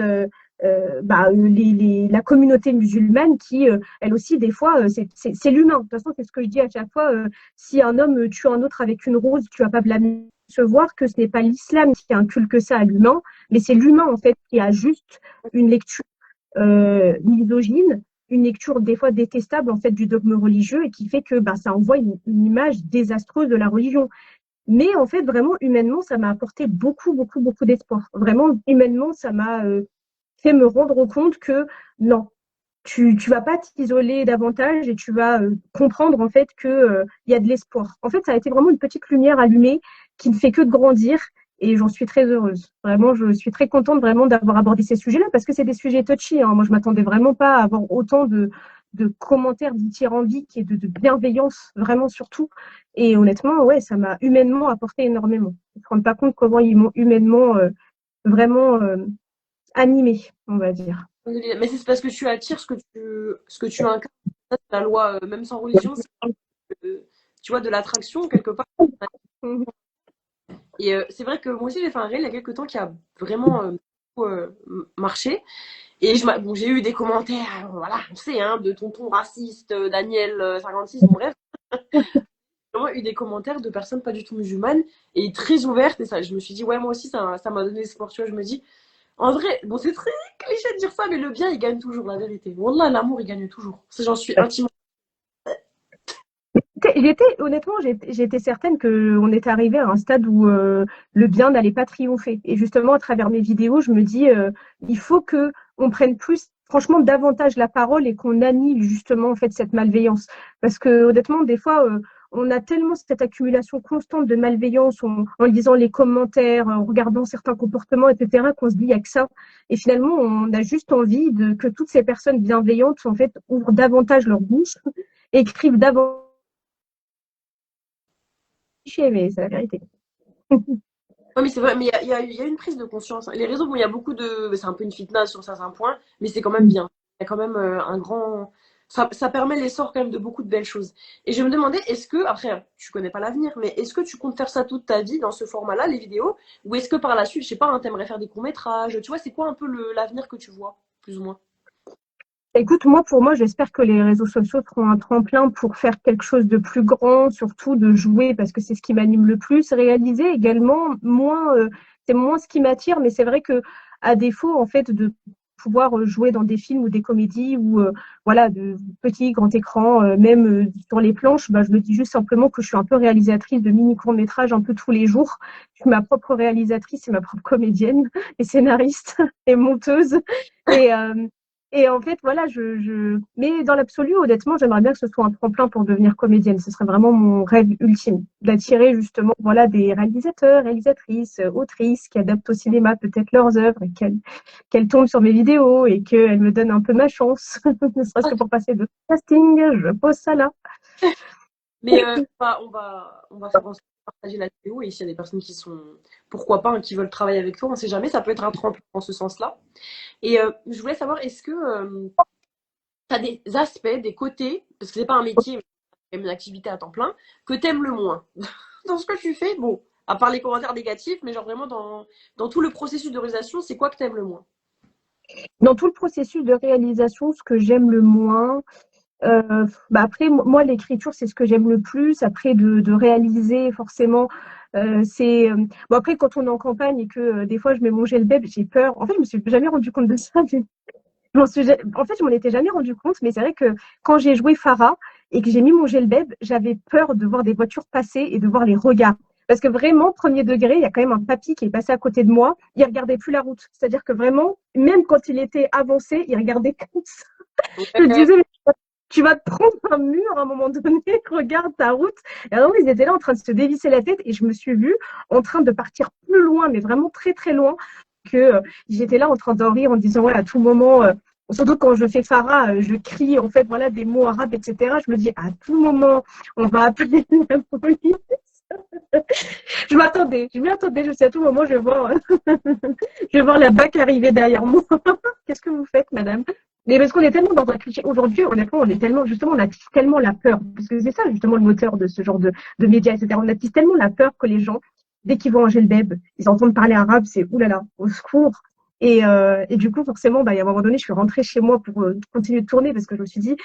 Bah, la communauté musulmane qui, elle aussi, des fois, c'est l'humain. De toute façon, c'est ce que je dis à chaque fois. Si un homme tue un autre avec une rose, tu vas pas blâmer se voir que ce n'est pas l'islam qui inculque ça à l'humain, mais c'est l'humain en fait qui a juste une lecture misogyne, une lecture des fois détestable en fait du dogme religieux et qui fait que bah, ça envoie une image désastreuse de la religion. Mais en fait, vraiment, humainement, ça m'a apporté beaucoup, beaucoup, beaucoup d'espoir. Vraiment, humainement, fait me rendre compte que non, tu vas pas t'isoler davantage et tu vas comprendre en fait que il y a de l'espoir. En fait, ça a été vraiment une petite lumière allumée qui ne fait que de grandir et j'en suis très heureuse. Vraiment, je suis très contente vraiment d'avoir abordé ces sujets-là parce que c'est des sujets touchy, hein. Moi, je m'attendais vraiment pas à avoir autant de commentaires dithyrambiques et de bienveillance, vraiment surtout. Et honnêtement, ouais, ça m'a humainement apporté énormément. Je ne me rends pas compte comment ils m'ont humainement vraiment animée, on va dire. Mais c'est parce que tu attires ce que tu incarnes. Ça, c'est la loi, même sans religion, c'est, tu vois, de l'attraction quelque part. Et c'est vrai que moi aussi, j'ai fait un réel il y a quelques temps qui a vraiment beaucoup, marché. Et bon, j'ai eu des commentaires, voilà, on sait, hein, de tonton raciste, Daniel 56, bon, bref. J'ai vraiment eu des commentaires de personnes pas du tout musulmanes et très ouvertes. Et ça, je me suis dit, ouais, moi aussi, ça m'a donné espoir. Tu vois, je me dis, en vrai, bon, c'est très cliché de dire ça, mais le bien, il gagne toujours, la vérité. Wallah, l'amour, il gagne toujours. Ça, j'en suis intimement. Honnêtement, j'étais certaine qu'on était arrivé à un stade où le bien n'allait pas triompher. Et justement, à travers mes vidéos, je me dis, il faut que on prenne plus, franchement, davantage la parole et qu'on annule justement en fait cette malveillance. Parce que honnêtement, des fois, on a tellement cette accumulation constante de malveillance en lisant les commentaires, en regardant certains comportements, etc., qu'on se dit, il n'y a que ça. Et finalement, on a juste envie que toutes ces personnes bienveillantes, en fait, ouvrent davantage leur bouche, écrivent davantage mais c'est la vérité. Ouais, mais c'est vrai, mais il y a une prise de conscience. Les réseaux, bon, il y a beaucoup de. C'est un peu une fitna sur certains points, mais c'est quand même bien. Il y a quand même un grand. Ça permet l'essor quand même de beaucoup de belles choses. Et je me demandais, est-ce que, après, tu connais pas l'avenir, mais est-ce que tu comptes faire ça toute ta vie dans ce format-là, les vidéos, ou est-ce que par la suite, je sais pas, hein, t'aimerais faire des courts-métrages, tu vois, c'est quoi un peu l'avenir que tu vois, plus ou moins? Écoute, moi, pour moi, j'espère que les réseaux sociaux seront un tremplin pour faire quelque chose de plus grand, surtout de jouer, parce que c'est ce qui m'anime le plus. Réaliser également, c'est moins ce qui m'attire, mais c'est vrai que, à défaut, en fait, de pouvoir jouer dans des films ou des comédies ou voilà de petits grands écrans même sur les planches, bah, je me dis juste simplement que je suis un peu réalisatrice de mini courts métrages un peu tous les jours. Je suis ma propre réalisatrice et ma propre comédienne et scénariste et monteuse et et en fait, voilà, mais dans l'absolu, honnêtement, j'aimerais bien que ce soit un tremplin pour devenir comédienne. Ce serait vraiment mon rêve ultime, d'attirer justement, voilà, des réalisateurs, réalisatrices, autrices qui adaptent au cinéma peut-être leurs œuvres et qu'elles tombent sur mes vidéos et qu'elles me donnent un peu ma chance, ne serait-ce que pour passer de casting. Je pose ça là. Mais on va faire en sorte de partager la vidéo et s'il y a des personnes qui sont, pourquoi pas, hein, qui veulent travailler avec toi, on sait jamais, ça peut être un tremplin dans ce sens-là. Et je voulais savoir, est-ce que tu as des aspects, des côtés, parce que c'est pas un métier, mais c'est une activité à temps plein, que t'aimes le moins dans ce que tu fais? Bon, à part les commentaires négatifs, mais genre vraiment dans tout le processus de réalisation, c'est quoi que t'aimes le moins? Dans tout le processus de réalisation, ce que j'aime le moins, bah après, moi, l'écriture, c'est ce que j'aime le plus. Après, de réaliser, forcément, bon, après, quand on est en campagne et que des fois, je mets mon gel beb, j'ai peur. En fait, je me suis jamais rendu compte de ça. En fait, je m'en étais jamais rendu compte, mais c'est vrai que quand j'ai joué Farah et que j'ai mis mon gel beb, j'avais peur de voir des voitures passer et de voir les regards. Parce que vraiment, premier degré, il y a quand même un papy qui est passé à côté de moi. Il regardait plus la route. C'est-à-dire que vraiment, même quand il était avancé, il regardait comme ça. Je me Ouais, disais, tu vas te prendre un mur à un moment donné, regarde ta route. Et alors, ils étaient là en train de se dévisser la tête et je me suis vue en train de partir plus loin, mais vraiment très très loin, que j'étais là en train d'en rire en disant, ouais, à tout moment, surtout quand je fais Farah, je crie en fait voilà des mots arabes, etc. Je me dis, à tout moment, on va appeler la police. Je m'y attendais, je sais à tout moment, je vais voir la BAC arriver derrière moi. Qu'est-ce que vous faites, madame? Mais parce qu'on est tellement dans un cliché. Aujourd'hui, honnêtement, on est tellement, justement, on attise tellement la peur. Parce que c'est ça, justement, le moteur de ce genre de médias, etc. On attise tellement la peur que les gens, dès qu'ils vont en Gelbeb, ils entendent parler arabe, c'est oulala, au secours. Et du coup, forcément, bah, à un moment donné, je suis rentrée chez moi pour continuer de tourner parce que je me suis dit,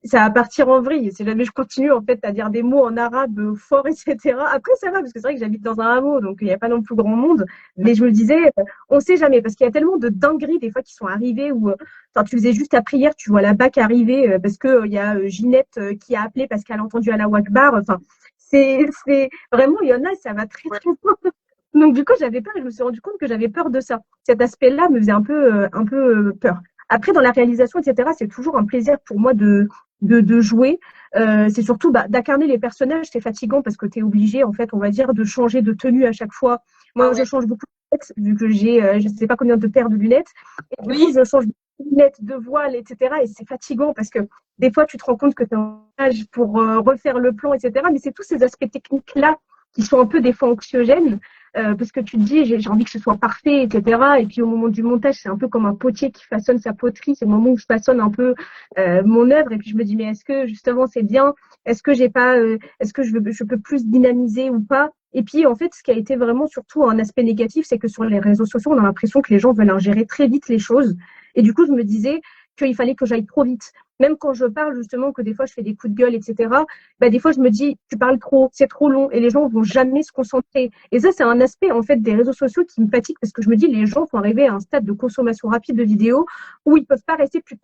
ça va partir en vrille. Si jamais je continue en fait à dire des mots en arabe fort, etc. Après, ça va parce que c'est vrai que j'habite dans un hameau, donc il n'y a pas non plus grand monde. Mais je me disais, on sait jamais parce qu'il y a tellement de dingueries des fois qui sont arrivées où, enfin, tu faisais juste ta prière, tu vois la BAC arriver parce que il y a Ginette qui a appelé parce qu'elle a entendu Allah Akbar. Enfin, c'est vraiment il y en a, ça va très ouais. très loin. Donc, du coup, j'avais peur et je me suis rendu compte que j'avais peur de ça. Cet aspect-là me faisait un peu peur. Après, dans la réalisation, etc., c'est toujours un plaisir pour moi de jouer. C'est surtout d'incarner les personnages. C'est fatigant parce que tu es obligé, en fait, on va dire, de changer de tenue à chaque fois. Ah Moi, je ouais. change beaucoup de lunettes, vu que j'ai je ne sais pas combien de paires de lunettes. Et du coup, Oui, je change de lunettes, de voile, etc. Et c'est fatigant parce que des fois, tu te rends compte que tu es en âge pour refaire le plan, etc. Mais c'est tous ces aspects techniques-là qui sont un peu des fois anxiogènes parce que tu te dis j'ai envie que ce soit parfait, etc. Et puis au moment du montage, c'est un peu comme un potier qui façonne sa poterie. C'est le moment où je façonne un peu mon œuvre et puis je me dis mais est-ce que justement c'est bien? Est-ce que j'ai pas, est-ce que je peux plus dynamiser ou pas? Et puis en fait, ce qui a été vraiment surtout un aspect négatif, c'est que sur les réseaux sociaux, on a l'impression que les gens veulent ingérer très vite les choses. Et du coup, je me disais qu'il fallait que j'aille trop vite. Même quand je parle justement que des fois je fais des coups de gueule, etc. Bah, des fois je me dis tu parles trop, c'est trop long et les gens vont jamais se concentrer. Et ça c'est un aspect en fait des réseaux sociaux qui me fatigue parce que je me dis les gens sont arrivés à un stade de consommation rapide de vidéos où ils peuvent pas rester plus de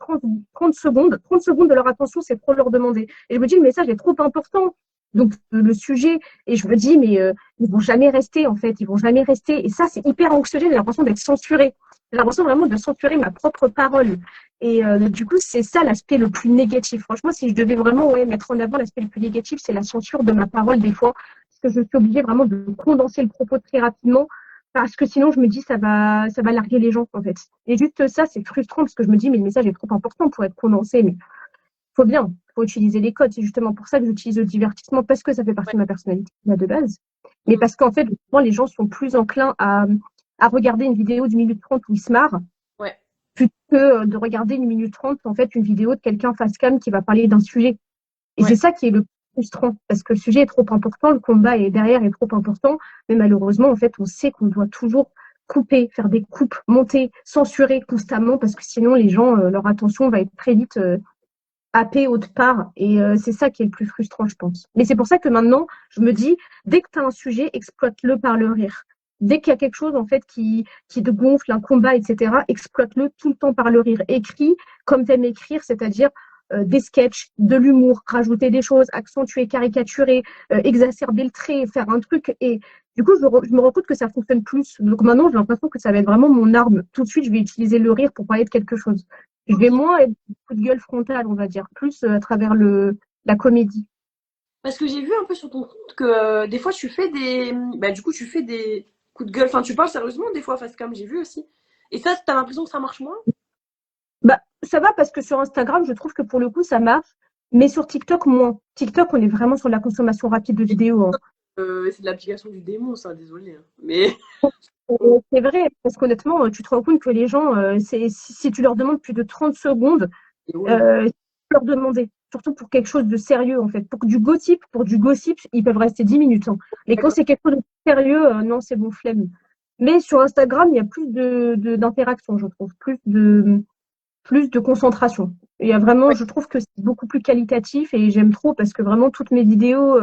30 secondes. 30 secondes de leur attention c'est trop leur demander. Et je me dis le message est trop important. Donc le sujet et je me dis mais ils vont jamais rester en fait, ils vont jamais rester et ça c'est hyper anxiogène, j'ai l'impression d'être censurée. J'ai l'impression vraiment de censurer ma propre parole. Et du coup, c'est ça l'aspect le plus négatif. Franchement, si je devais vraiment mettre en avant l'aspect le plus négatif, c'est la censure de ma parole des fois. Parce que je suis obligée vraiment de condenser le propos très rapidement. Parce que sinon, je me dis, ça va larguer les gens, en fait. Et juste ça, c'est frustrant parce que je me dis, mais le message est trop important pour être condensé. Mais faut bien, faut utiliser les codes. C'est justement pour ça que j'utilise le divertissement parce que ça fait partie ouais. de ma personnalité là, de base. Mais Mm. parce qu'en fait, souvent, les gens sont plus enclins à regarder une vidéo d'une minute trente où ils se marrent Ouais. plutôt que de regarder une minute trente, en fait, une vidéo de quelqu'un face cam qui va parler d'un sujet. Et c'est Ouais. ça qui est le plus frustrant, parce que le sujet est trop important, le combat est derrière est trop important, mais malheureusement, en fait, on sait qu'on doit toujours couper, faire des coupes, monter, censurer constamment, parce que sinon, les gens, leur attention va être très vite happée autre part. Et c'est ça qui est le plus frustrant, je pense. Mais c'est pour ça que maintenant, je me dis, dès que tu as un sujet, exploite-le par le rire. Dès qu'il y a quelque chose en fait qui te gonfle, un combat, etc., exploite-le tout le temps par le rire. Écris comme tu aimes écrire, c'est-à-dire des sketchs, de l'humour, rajouter des choses, accentuer, caricaturer, exacerber le trait, faire un truc. Et du coup, je me rends compte que ça fonctionne plus. Donc maintenant, j'ai l'impression que ça va être vraiment mon arme. Tout de suite, je vais utiliser le rire pour parler de quelque chose. Je vais Ok. moins être coup de gueule frontal, on va dire, plus à travers la comédie. Parce que j'ai vu un peu sur ton compte que des fois tu fais des. Bah, du coup, tu fais des coups de gueule. Enfin, tu parles sérieusement des fois face cam, j'ai vu aussi. Et ça, t'as l'impression que ça marche moins? Bah, ça va parce que sur Instagram, je trouve que pour le coup, ça marche, mais sur TikTok, moins. TikTok, on est vraiment sur la consommation rapide de vidéos, hein. C'est de l'application du démon, ça, désolé, hein. Mais. C'est vrai, parce qu'honnêtement, tu te rends compte que les gens, si tu leur demandes plus de 30 secondes, Ouais. tu peux leur demander, surtout pour quelque chose de sérieux, en fait. Pour du gossip, ils peuvent rester 10 minutes, hein. Mais quand D'accord. c'est quelque chose de sérieux, non, c'est bon, flemme. Mais sur Instagram, il y a plus d'interaction, je trouve, plus de concentration. Il y a vraiment, Ouais. je trouve que c'est beaucoup plus qualitatif et j'aime trop parce que vraiment toutes mes vidéos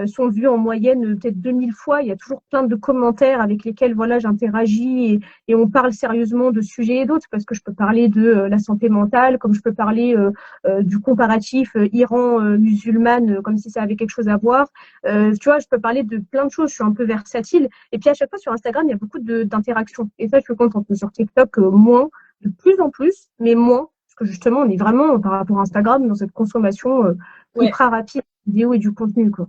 sont vues en moyenne peut-être 2000 fois. Il y a toujours plein de commentaires avec lesquels voilà, j'interagis et on parle sérieusement de sujets et d'autres parce que je peux parler de la santé mentale, comme je peux parler du comparatif Iran-musulmane comme si ça avait quelque chose à voir. Tu vois, je peux parler de plein de choses. Je suis un peu versatile. Et puis à chaque fois sur Instagram, il y a beaucoup d'interactions. Et ça, je suis contente. Sur TikTok, moins de plus en plus, mais moins. Parce que justement, on est vraiment, par rapport à Instagram, dans cette consommation Ouais. ultra rapide de vidéos et du contenu, quoi.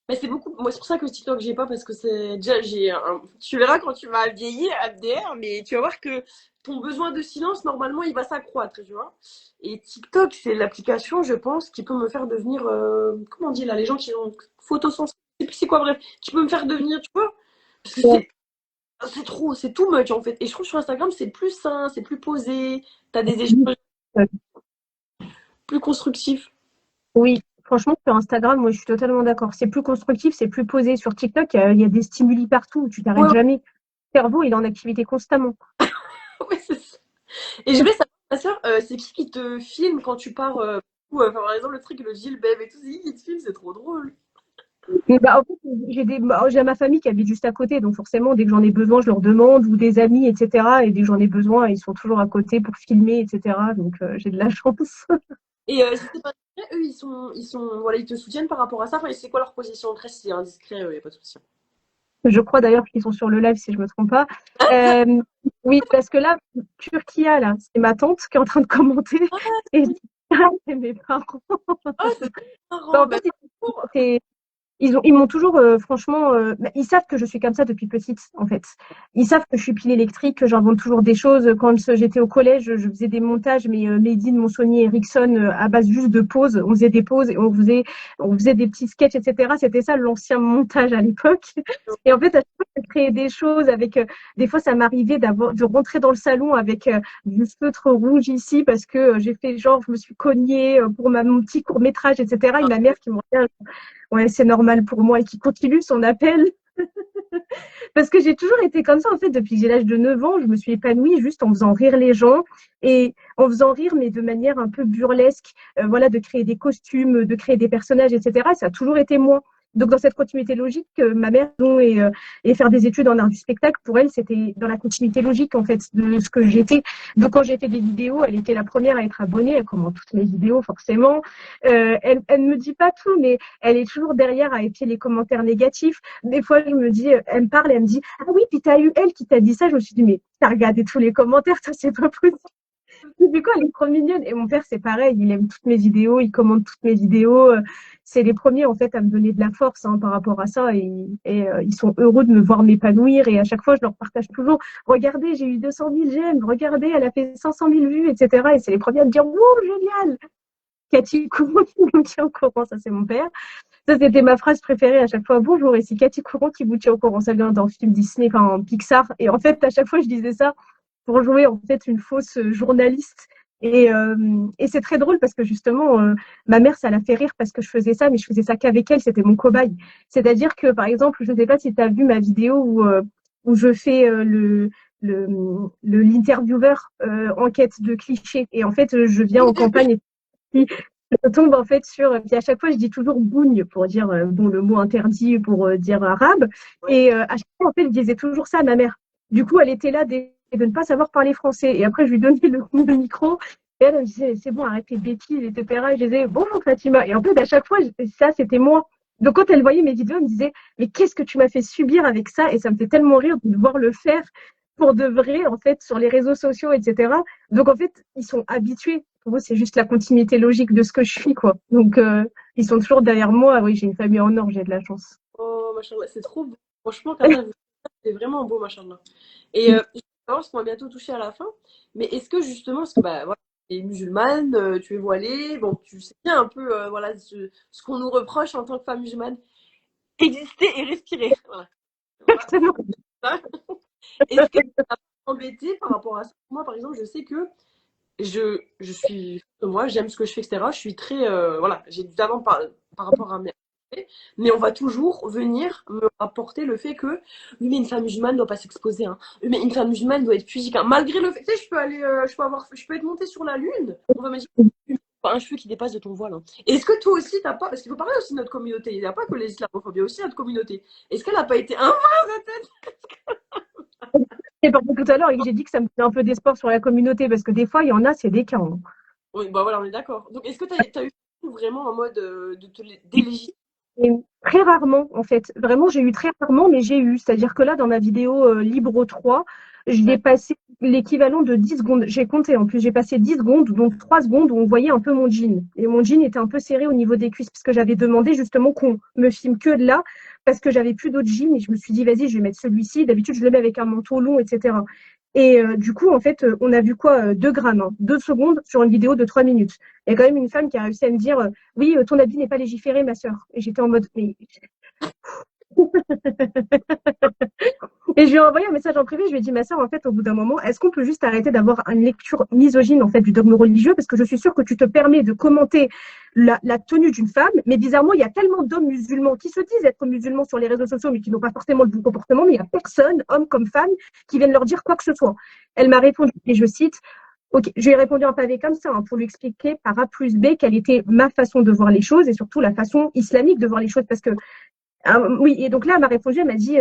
Mais c'est beaucoup. Moi, c'est pour ça que TikTok, j'ai pas, parce que c'est. Déjà, j'ai un. Tu verras quand tu vas vieillir, MDR, mais tu vas voir que ton besoin de silence, normalement, il va s'accroître, tu vois. Et TikTok, c'est l'application, je pense, qui peut me faire devenir. Comment on dit là, les gens qui ont photosensible, je sais plus c'est quoi, bref, qui peut me faire devenir, tu vois. Parce que Ouais. c'est trop, c'est too much, en fait. Et je trouve sur Instagram, c'est plus sain, c'est plus posé, t'as des échanges plus constructifs. Oui, franchement, sur Instagram, moi, je suis totalement d'accord. C'est plus constructif, c'est plus posé. Sur TikTok, il y a des stimuli partout où tu t'arrêtes Ouais, jamais. Le cerveau, il est en activité constamment. ouais, ouais, c'est ça. Et je voulais savoir, ma soeur, c'est qui te filme quand tu pars enfin, par exemple, le truc, le Gilbert et tout, c'est qui te filme, c'est trop drôle. Mais bah, en fait, j'ai ma famille qui habite juste à côté, donc forcément, dès que j'en ai besoin, je leur demande, ou des amis, etc. Et dès que j'en ai besoin, ils sont toujours à côté pour filmer, etc. Donc, j'ai de la chance. Et si c'est pas discret, eux, voilà, ils te soutiennent par rapport à ça. Enfin, c'est quoi leur position? Très, si c'est indiscret, y a pas de souci. Je crois d'ailleurs qu'ils sont sur le live si je me trompe pas. Euh, oui, parce que là, Turquia, là, c'est ma tante qui est en train de commenter et c'est mes parents. Ah, c'est marrant. En Bah, fait, c'est ils m'ont toujours, franchement, ils savent que je suis comme ça depuis petite, en fait. Ils savent que je suis pile électrique, que j'invente toujours des choses. Quand j'étais au collège, je faisais des montages, mais Made in Monsoni Ericsson, à base juste de pauses. On faisait des pauses et on faisait des petits sketchs, etc. C'était ça l'ancien montage à l'époque. Et en fait, à chaque fois, je créais des choses avec, des fois, ça m'arrivait de rentrer dans le salon avec du feutre rouge ici parce que j'ai fait genre, je me suis cognée pour mon petit court-métrage, etc. Et ma mère qui me regarde, ouais, c'est normal pour moi et qui continue son appel. Parce que j'ai toujours été comme ça, en fait, depuis que j'ai l'âge de 9 ans, je me suis épanouie juste en faisant rire les gens et en faisant rire, mais de manière un peu burlesque, voilà, de créer des costumes, de créer des personnages, etc. Ça a toujours été moi. Donc, dans cette continuité logique, ma mère et faire des études en art du spectacle, pour elle, c'était dans la continuité logique, en fait, de ce que j'étais. Donc, quand j'ai fait des vidéos, elle était la première à être abonnée, elle commente toutes mes vidéos, forcément. Elle ne me dit pas tout, mais elle est toujours derrière à épier les commentaires négatifs. Des fois, je me dis, elle me parle, elle me dit, ah oui, puis t'as eu elle qui t'a dit ça. Je me suis dit, mais t'as regardé tous les commentaires, ça, c'est pas possible. Du coup, elle est trop mignonne. Et mon père, c'est pareil, il aime toutes mes vidéos, il commente toutes mes vidéos. C'est les premiers, en fait, à me donner de la force par rapport à ça. Et ils sont heureux de me voir m'épanouir. Et à chaque fois, je leur partage toujours, regardez, j'ai eu 200 000 j'aime, regardez, elle a fait 500 000 vues, etc. Et c'est les premiers à me dire, wow, génial! Cathy Courant qui me tient au courant, ça c'est mon père. Ça, c'était ma phrase préférée à chaque fois. Bonjour, ici Cathy Courant qui vous tient au courant. Ça vient d'un film Disney, enfin Pixar. Et en fait, à chaque fois, je disais ça pour jouer en fait une fausse journaliste. Et c'est très drôle parce que justement, ma mère, ça la fait rire parce que je faisais ça, mais je faisais ça qu'avec elle, c'était mon cobaye. C'est-à-dire que, par exemple, je ne sais pas si tu as vu ma vidéo où je fais l'intervieweur en quête de clichés. Et en fait, je viens en campagne et je tombe en fait sur. Puis à chaque fois, je dis toujours bougne pour dire bon, le mot interdit pour dire arabe. ouais. Et à chaque fois, en fait, je disais toujours ça à ma mère. Du coup, elle était là de ne pas savoir parler français. Et après, je lui donnais le micro. Et elle me disait, c'est bon, arrête tes bêtises, etc. Et je disais, bonjour Fatima. Et en fait, à chaque fois, ça, c'était moi. Donc, quand elle voyait mes vidéos, elle me disait, mais qu'est-ce que tu m'as fait subir avec ça? Et ça me fait tellement rire de devoir le faire pour de vrai, en fait, sur les réseaux sociaux, etc. Donc, en fait, ils sont habitués. Pour eux, c'est juste la continuité logique de ce que je suis, quoi. Donc, ils sont toujours derrière moi. Oui, j'ai une famille en or, j'ai de la chance. Oh, machallah, c'est trop beau. Franchement, Kader, c'est vraiment beau, machallah. Et je veux savoir, parce qu'on va bientôt toucher à la fin, mais est-ce que justement, parce que bah, voilà, tu es musulmane, tu es voilée, bon, tu sais bien un peu voilà, ce qu'on nous reproche en tant que femme musulmane, exister et respirer. Voilà. Voilà. Est-ce que ça t'a embêté par rapport à ça? Moi, par exemple, je sais que je suis, moi, j'aime ce que je fais, etc. Je suis très, voilà, j'ai du talent par rapport à mes mais on va toujours venir me rapporter le fait que oui, mais une femme musulmane ne doit pas s'exposer, hein. Oui, mais une femme musulmane doit être pudique, hein. Malgré le fait, tu sais, je peux être montée sur la lune, on va me dire un cheveu qui dépasse de ton voile, hein. Est-ce que toi aussi t'as pas, parce qu'il faut parler aussi de notre communauté, il n'y a pas que les islamophobes, il y a aussi notre communauté. Est-ce qu'elle n'a pas été un Et par contre, tout à l'heure, j'ai dit que ça me fait un peu d'espoir sur la communauté parce que des fois, il y en a, c'est des cas. Oui, bah voilà, on est d'accord. Donc, est-ce que tu as eu vraiment en mode de te délégitimer? Et très rarement, en fait. Vraiment, j'ai eu très rarement, mais j'ai eu. C'est-à-dire que là, dans ma vidéo Libre 3, j'ai passé l'équivalent de 10 secondes. J'ai compté, en plus, j'ai passé 10 secondes, donc 3 secondes où on voyait un peu mon jean. Et mon jean était un peu serré au niveau des cuisses, parce que j'avais demandé justement qu'on me filme que de là, parce que j'avais plus d'autres jeans. Et je me suis dit, vas-y, je vais mettre celui-ci. D'habitude, je le mets avec un manteau long, etc. Et du coup, en fait, on a vu quoi 2 grammes, 2 secondes sur une vidéo de 3 minutes. Il y a quand même une femme qui a réussi à me dire oui, ton habit n'est pas légiféré, ma sœur. Et j'étais en mode mais et je lui ai envoyé un message en privé, je lui ai dit ma sœur, en fait, au bout d'un moment, est-ce qu'on peut juste arrêter d'avoir une lecture misogyne en fait du dogme religieux parce que je suis sûre que tu te permets de commenter la tenue d'une femme, mais bizarrement, il y a tellement d'hommes musulmans qui se disent être musulmans sur les réseaux sociaux, mais qui n'ont pas forcément le bon comportement, mais il n'y a personne, homme comme femme, qui vienne leur dire quoi que ce soit. Elle m'a répondu, et je cite, ok, je lui ai répondu en pavé comme ça, pour lui expliquer par A plus B quelle était ma façon de voir les choses et surtout la façon islamique de voir les choses. Parce que, oui, et donc là, elle m'a répondu, elle m'a dit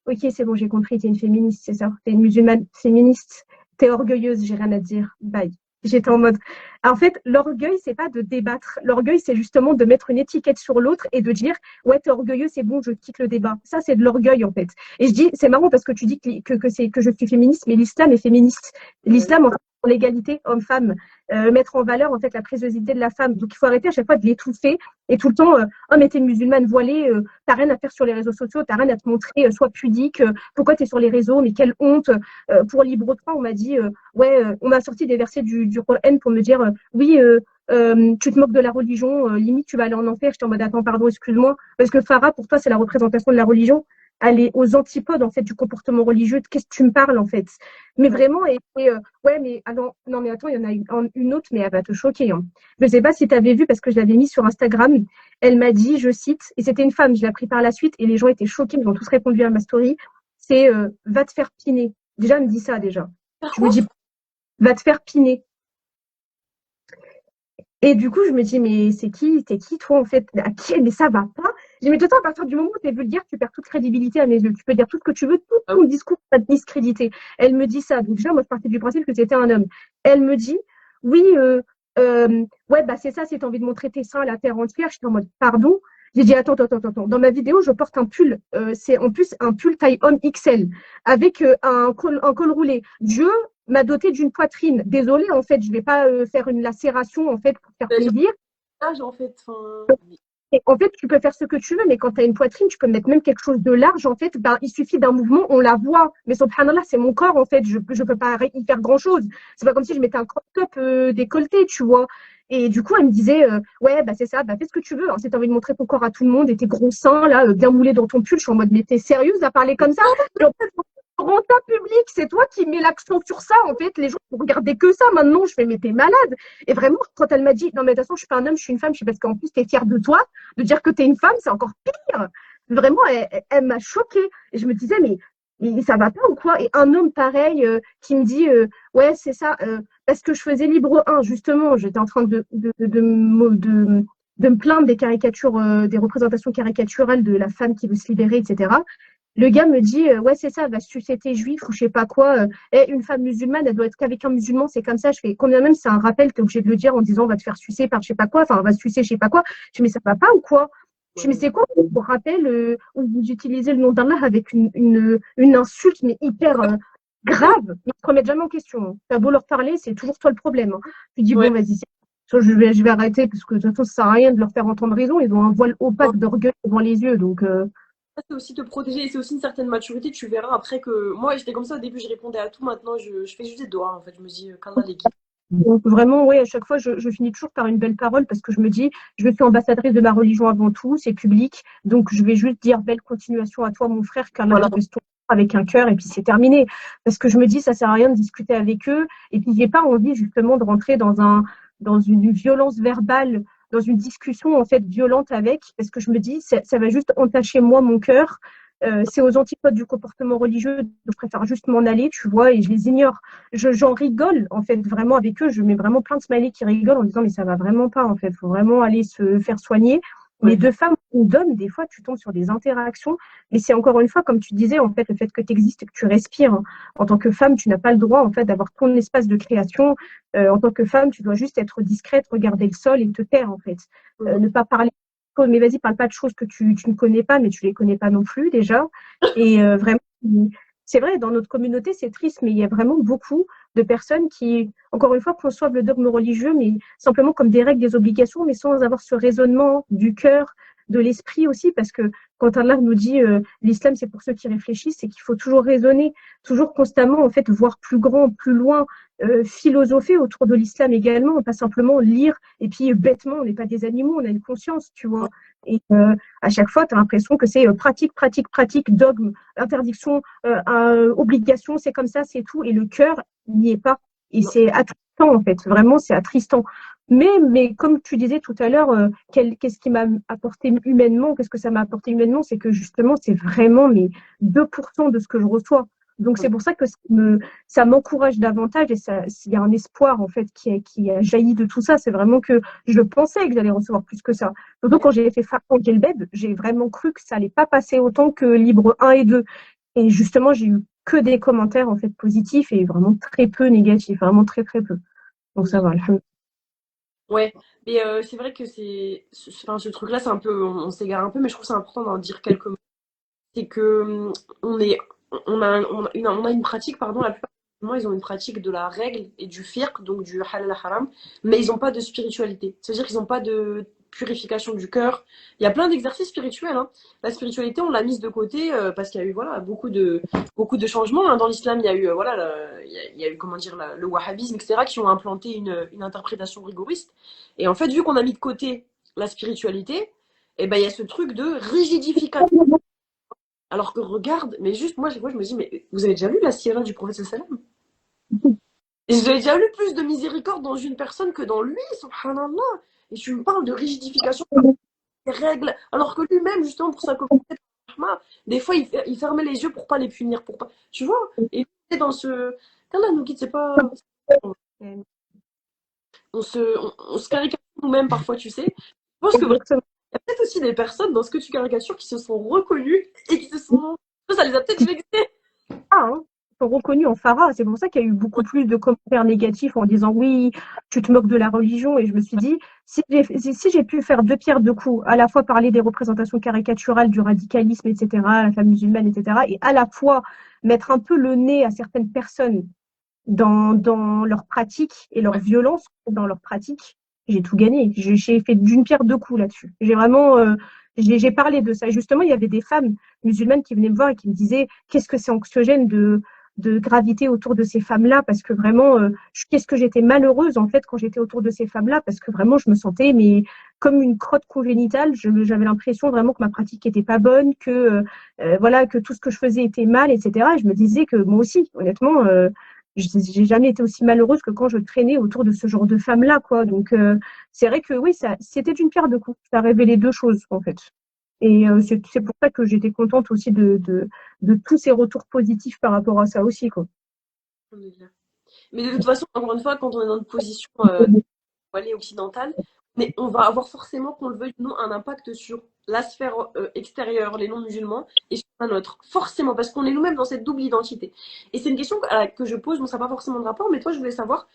ok, c'est bon, j'ai compris, t'es une féministe, c'est ça. T'es une musulmane féministe, t'es orgueilleuse, j'ai rien à te dire, bye. J'étais en mode, en fait, l'orgueil, c'est pas de débattre. L'orgueil, c'est justement de mettre une étiquette sur l'autre et de dire, ouais, t'es orgueilleux, c'est bon, je quitte le débat. Ça, c'est de l'orgueil, en fait. Et je dis, c'est marrant parce que tu dis que je suis féministe, mais l'islam est féministe. Ouais. L'islam, en fait, pour l'égalité homme-femme, mettre en valeur, en fait, la préciosité de la femme. Donc, il faut arrêter à chaque fois de l'étouffer et tout le temps, oh, mais t'es une musulmane voilée, t'as rien à faire sur les réseaux sociaux, t'as rien à te montrer, sois pudique, pourquoi t'es sur les réseaux, mais quelle honte. Pour Libre 3, on m'a dit, ouais, on m'a sorti des versets du Coran pour me dire, oui, tu te moques de la religion, limite tu vas aller en enfer. J'étais en mode, attends, pardon, excuse-moi, parce que Farah, pour toi, c'est la représentation de la religion. Elle est aux antipodes, en fait, du comportement religieux. Qu'est-ce que tu me parles, en fait? Mais vraiment, ouais, mais alors, non, mais attends, il y en a une autre, mais elle va te choquer, hein. Je ne sais pas si tu avais vu, parce que je l'avais mis sur Instagram. Elle m'a dit, je cite, et c'était une femme, je l'ai appris par la suite, et les gens étaient choqués, ils ont tous répondu à ma story, c'est va te faire piner. Déjà, elle me dit ça, déjà. Faire Je me quoi? dis, va te faire piner. Et du coup, je me dis, mais c'est qui? T'es qui, toi, en fait? À qui? Mais ça va pas. J'ai dit, mais toi, à partir du moment où t'es vulgaire, tu perds toute crédibilité à mes yeux. Tu peux dire tout ce que tu veux, tout Ah ton discours va te discréditer. Elle me dit ça. Donc, déjà, moi, je partais du principe que c'était un homme. Elle me dit, oui, ouais, bah, c'est ça, si t'as envie de montrer tes seins à la terre entière. J'étais en mode, pardon. J'ai dit, attends, attends, attends, attends. Dans ma vidéo, je porte un pull. C'est en plus un pull taille homme XL avec un col roulé. Dieu m'a doté d'une poitrine. Désolée, en fait, je vais pas faire une lacération, en fait, pour faire bah, j'ai plaisir. l'âge, en fait. Enfin, Et en fait, tu peux faire ce que tu veux, mais quand tu as une poitrine, tu peux mettre même quelque chose de large. En fait, ben, il suffit d'un mouvement, on la voit. Mais subhanallah, c'est mon corps, en fait. Je peux pas y faire grand-chose. C'est pas comme si je mettais un crop top décolleté, tu vois. Et du coup, elle me disait, ouais, bah, c'est ça, bah, fais ce que tu veux, hein. Si tu as envie de montrer ton corps à tout le monde et tes gros seins, là, bien moulés dans ton pull, je suis en mode, mais t'es sérieuse à parler comme ça? Et en fait, renta public, c'est toi qui mets l'accent sur ça. En fait, les gens vont regarder que ça. Maintenant, je fais, mais t'es malade. Et vraiment, quand elle m'a dit, non, mais de toute façon, je suis pas un homme, je suis une femme, je sais parce qu'en plus, t'es fière de toi, de dire que t'es une femme, c'est encore pire. Vraiment, elle m'a choquée. Et je me disais, mais ça va pas ou quoi? Et un homme pareil qui me dit, ouais, c'est ça, parce que je faisais Libre 1, justement, j'étais en train de me plaindre des caricatures, des représentations caricaturales de la femme qui veut se libérer, etc. Le gars me dit, ouais, c'est ça, va sucer tes juifs ou je sais pas quoi. Une femme musulmane, elle doit être qu'avec un musulman, c'est comme ça. Je fais, combien même c'est un rappel, t'es obligé de le dire en disant, on va te faire sucer par je sais pas quoi, enfin, on va se sucer, je sais pas quoi. Je dis, mais ça va pas ou quoi? Je dis, mais ouais. c'est quoi pour rappel où vous utilisez le nom d'Allah avec une insulte, mais hyper grave? Ils ne te remettent jamais en question, hein. T'as beau leur parler, c'est toujours toi le problème, hein. Tu dis, Ouais. bon, vas-y, je vais arrêter parce que de toute façon, ça sert à rien de leur faire entendre raison. Ils ont un voile opaque d'orgueil devant les yeux, donc. C'est aussi te protéger et c'est aussi une certaine maturité. Tu verras après que moi, j'étais comme ça au début, je répondais à tout. Maintenant, je fais juste des doigts en fait. Je me dis, calme l'équipe. Donc vraiment, oui, à chaque fois, je finis toujours par une belle parole parce que je me dis, je suis ambassadrice de ma religion avant tout, c'est public, donc je vais juste dire belle continuation à toi, mon frère, qu'Allah Voilà. te restaure avec un cœur et puis c'est terminé. Parce que je me dis, ça sert à rien de discuter avec eux et puis j'ai pas envie justement de rentrer dans une violence verbale, dans une discussion en fait violente avec, parce que je me dis, ça va juste entacher moi mon cœur. C'est aux antipodes du comportement religieux, je préfère juste m'en aller, tu vois, et je les ignore. J'en rigole en fait vraiment avec eux. Je mets vraiment plein de smileys qui rigolent en disant mais ça va vraiment pas en fait. Il faut vraiment aller se faire soigner. Mais Ouais. de femmes ou d'hommes, des fois, tu tombes sur des interactions. Mais c'est encore une fois, comme tu disais, en fait, le fait que tu existes et que tu respires, hein. En tant que femme, tu n'as pas le droit en fait d'avoir ton espace de création. En tant que femme, tu dois juste être discrète, regarder le sol et te taire en fait. Mhm. Ne pas parler. Mais vas-y, parle pas de choses que tu ne connais pas, mais tu les connais pas non plus déjà. Et vraiment, c'est vrai, dans notre communauté, c'est triste, mais il y a vraiment beaucoup de personnes qui, encore une fois, conçoivent le dogme religieux, mais simplement comme des règles, des obligations, mais sans avoir ce raisonnement du cœur, de l'esprit aussi, parce que quand Allah nous dit l'islam, c'est pour ceux qui réfléchissent, c'est qu'il faut toujours raisonner, toujours constamment, en fait, voir plus grand, plus loin, philosopher autour de l'islam également, pas simplement lire, et puis bêtement, on n'est pas des animaux, on a une conscience, tu vois. Et à chaque fois, tu as l'impression que c'est pratique, pratique, pratique, dogme, interdiction, obligation, c'est comme ça, c'est tout. Et le cœur n'y est pas. Et Non. c'est attristant, en fait. Vraiment, c'est attristant. Mais comme tu disais tout à l'heure, qu'est-ce qui m'a apporté humainement, qu'est-ce que ça m'a apporté humainement, c'est que justement, c'est vraiment mais 2% de ce que je reçois. Donc, c'est pour ça que ça m'encourage davantage et il y a un espoir, en fait, qui a jailli de tout ça. C'est vraiment que je pensais que j'allais recevoir plus que ça. Surtout quand j'ai fait Farfan Gelbeb, j'ai vraiment cru que ça allait pas passer autant que Libre 1 et 2. Et justement, j'ai eu que des commentaires en fait positifs et vraiment très peu négatifs, vraiment très très peu. Donc ça va, alhamdoulilah. Ouais, mais c'est vrai que enfin, ce truc-là, c'est un peu, on s'égare un peu, mais je trouve c'est important d'en dire quelques mots. C'est que on est, on a une pratique, pardon, la plupart des musulmans, ils ont une pratique de la règle et du fiqh, donc du halal haram, mais ils n'ont pas de spiritualité. C'est-à-dire qu'ils n'ont pas de purification du cœur. Il y a plein d'exercices spirituels, hein. La spiritualité, on l'a mise de côté parce qu'il y a eu voilà beaucoup de changements, hein. Dans l'islam, il y a eu voilà, il y a eu comment dire le wahhabisme, etc., qui ont implanté une interprétation rigoriste. Et en fait, vu qu'on a mis de côté la spiritualité, et ben il y a ce truc de rigidification. Alors que regarde, mais juste moi, je me dis, mais vous avez déjà lu la sira du prophète sallam? Et j'ai déjà lu plus de miséricorde dans une personne que dans lui, subhanallah. Et tu me parles de rigidification des règles, alors que lui-même, justement, pour sa communauté, des fois, il fermait les yeux pour pas les punir, pour pas. Tu vois? Et il est dans ce. Qu'Allah nous guide, c'est pas. On se caricature nous-mêmes parfois, tu sais. Je pense que vraiment, Exactement. il y a peut-être aussi des personnes dans ce que tu caricatures qui se sont reconnues et qui se sont. Ça les a peut-être vexées. Hein, ils sont reconnus en Farah. C'est pour ça qu'il y a eu beaucoup plus de commentaires négatifs en disant oui, tu te moques de la religion. Et je me suis dit, si j'ai pu faire deux pierres deux coups, à la fois parler des représentations caricaturales du radicalisme, etc., la femme musulmane, etc., et à la fois mettre un peu le nez à certaines personnes dans leur pratique et leur Ouais. violence dans leur pratique, j'ai tout gagné. J'ai fait d'une pierre deux coups là-dessus. J'ai vraiment, j'ai parlé de ça. Et justement, il y avait des femmes musulmanes qui venaient me voir et qui me disaient qu'est-ce que c'est anxiogène de graviter autour de ces femmes-là, parce que vraiment, qu'est-ce que j'étais malheureuse en fait quand j'étais autour de ces femmes-là, parce que vraiment, je me sentais mais comme une crotte congénitale. J'avais l'impression vraiment que ma pratique était pas bonne, que voilà, que tout ce que je faisais était mal, etc. Et je me disais que moi aussi, honnêtement, j'ai jamais été aussi malheureuse que quand je traînais autour de ce genre de femmes-là, quoi. Donc, c'est vrai que oui, c'était une pierre deux coups. Ça a révélé deux choses, en fait. Et c'est pour ça que j'étais contente aussi de tous ces retours positifs par rapport à ça aussi, quoi. Mais de toute façon, encore une fois, quand on est dans une position voilée occidentale, mais on va avoir forcément, qu'on le veuille ou non, un impact sur la sphère extérieure, les non-musulmans, et sur la nôtre. Forcément, parce qu'on est nous-mêmes dans cette double identité. Et c'est une question que je pose, bon, ça n'a pas forcément de rapport, mais toi, je voulais savoir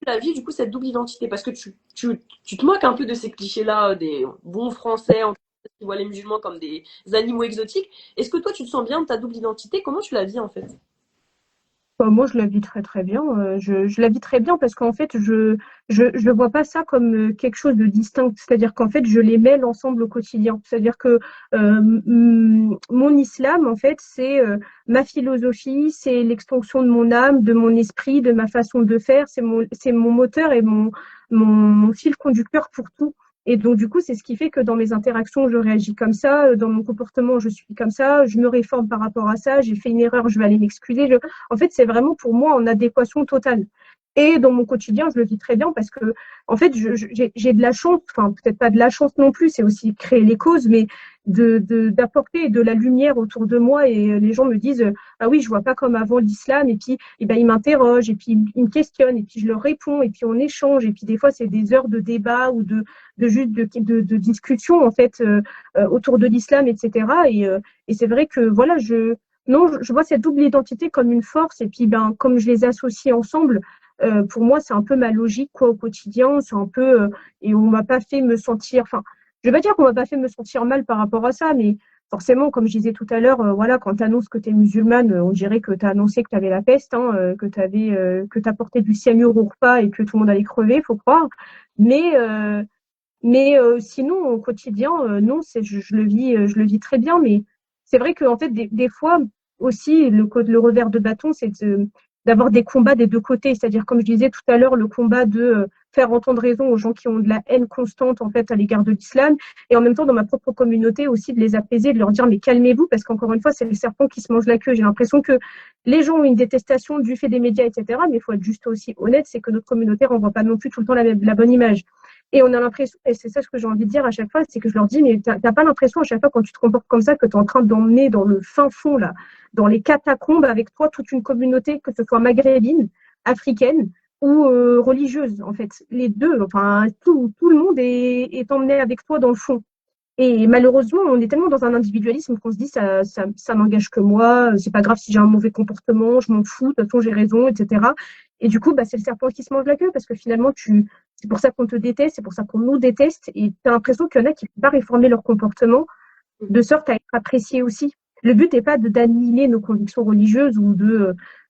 la vie, du coup, cette double identité, parce que tu te moques un peu de ces clichés-là, des bons Français qui voient les musulmans comme des animaux exotiques. Est-ce que toi, tu te sens bien de ta double identité? Comment tu la vis, en fait? Moi, je la vis très très bien. Je la vis très bien parce qu'en fait, je vois pas ça comme quelque chose de distinct. C'est-à-dire qu'en fait, je les mêle ensemble au quotidien. C'est-à-dire que mon islam, en fait, c'est ma philosophie, c'est l'extension de mon âme, de mon esprit, de ma façon de faire. C'est mon moteur et mon fil conducteur pour tout. Et donc, du coup, c'est ce qui fait que dans mes interactions, je réagis comme ça. Dans mon comportement, je suis comme ça. Je me réforme par rapport à ça. J'ai fait une erreur, je vais aller m'excuser. En fait, c'est vraiment pour moi en adéquation totale. Et dans mon quotidien, je le vis très bien parce que, en fait, j'ai de la chance, enfin, peut-être pas de la chance non plus, c'est aussi créer les causes, mais d'apporter de la lumière autour de moi et les gens me disent, ah oui, je vois pas comme avant l'islam, et puis, ben, ils m'interrogent, et puis ils me questionnent, et puis je leur réponds, et puis on échange, et puis des fois, c'est des heures de débat ou juste de discussion, en fait, autour de l'islam, etc. Et c'est vrai que, voilà, non, je vois cette double identité comme une force et puis ben comme je les associe ensemble, pour moi c'est un peu ma logique quoi au quotidien, c'est un peu et on m'a pas fait me sentir, enfin je vais pas dire qu'on m'a pas fait me sentir mal par rapport à ça, mais forcément comme je disais tout à l'heure, voilà quand tu annonces que tu es musulmane, on dirait que tu as annoncé que tu avais la peste, hein, que tu apporté du cyanure au repas et que tout le monde allait crever, faut croire, mais sinon, au quotidien, non, je le vis très bien. Mais c'est vrai qu'en fait, des fois aussi, le revers de bâton, c'est d'avoir des combats des deux côtés. C'est-à-dire, comme je disais tout à l'heure, le combat de faire entendre raison aux gens qui ont de la haine constante en fait à l'égard de l'islam, et en même temps dans ma propre communauté aussi de les apaiser, de leur dire mais calmez-vous parce qu'encore une fois, c'est le serpent qui se mange la queue. J'ai l'impression que les gens ont une détestation du fait des médias, etc. Mais il faut être juste aussi honnête, c'est que notre communauté renvoie pas non plus tout le temps la bonne image. Et on a l'impression, et c'est ça ce que j'ai envie de dire à chaque fois, c'est que je leur dis, mais t'as pas l'impression à chaque fois quand tu te comportes comme ça que tu es en train d'emmener dans le fin fond, là, dans les catacombes avec toi toute une communauté, que ce soit maghrébine, africaine ou religieuse, en fait. Les deux, enfin, tout le monde est emmené avec toi dans le fond. Et malheureusement, on est tellement dans un individualisme qu'on se dit ça n'engage que moi, c'est pas grave si j'ai un mauvais comportement, je m'en fous, de toute façon j'ai raison, etc. Et du coup, bah, c'est le serpent qui se mange la queue parce que finalement, c'est pour ça qu'on te déteste, c'est pour ça qu'on nous déteste. Et tu as l'impression qu'il y en a qui ne peuvent pas réformer leur comportement de sorte à être appréciés aussi. Le but n'est pas d'annihiler nos convictions religieuses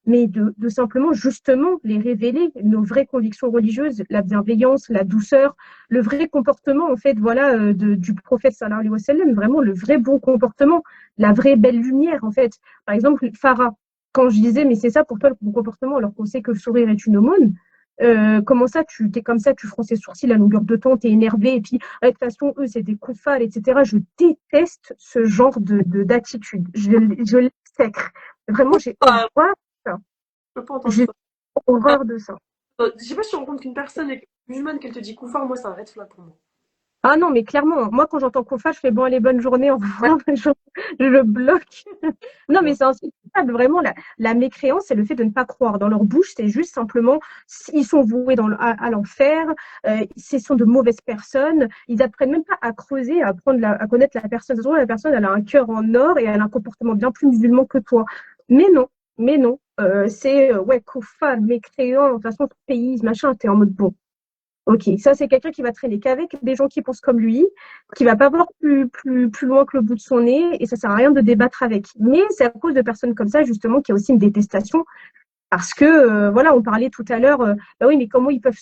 mais de simplement justement les révéler, nos vraies convictions religieuses, la bienveillance, la douceur, le vrai comportement en fait, voilà, du prophète sallallahu alayhi wa sallam, vraiment le vrai bon comportement, la vraie belle lumière en fait. Par exemple, Farah, quand je disais mais c'est ça pour toi le bon comportement alors qu'on sait que le sourire est une aumône. Comment ça, tu t'es comme ça, tu fronces tes sourcils à longueur de temps, t'es énervé, et puis de toute façon, eux, c'est des koufars, etc. Je déteste ce genre d'attitude. Je l'exècre. Vraiment, j'ai Ah, horreur de ça. je peux pas entendre J'ai ça. horreur de ça. Je sais pas si tu rencontres qu'une personne musulmane qu'elle te dit koufar, moi, c'est un red flag pour moi. Ah non, mais clairement, moi, quand j'entends koufar, je fais bon, allez, bonne journée, au Ouais, revoir, je le bloque. Non, mais ouais. c'est insupportable. Vraiment, la mécréance, c'est le fait de ne pas croire. Dans leur bouche, c'est juste simplement, ils sont voués à l'enfer, ce sont de mauvaises personnes. Ils apprennent même pas à creuser, à apprendre à connaître la personne. Ça se trouve, la personne, elle a un cœur en or et elle a un comportement bien plus musulman que toi. Mais non, mais non. C'est, ouais, koufar, mécréant, de toute façon, pays, machin, t'es en mode bon. Ok, ça c'est quelqu'un qui va traîner qu'avec des gens qui pensent comme lui, qui va pas voir plus loin que le bout de son nez, et ça sert à rien de débattre avec. Mais c'est à cause de personnes comme ça justement qu'il y a aussi une détestation, parce que voilà, on parlait tout à l'heure, bah oui, mais comment ils peuvent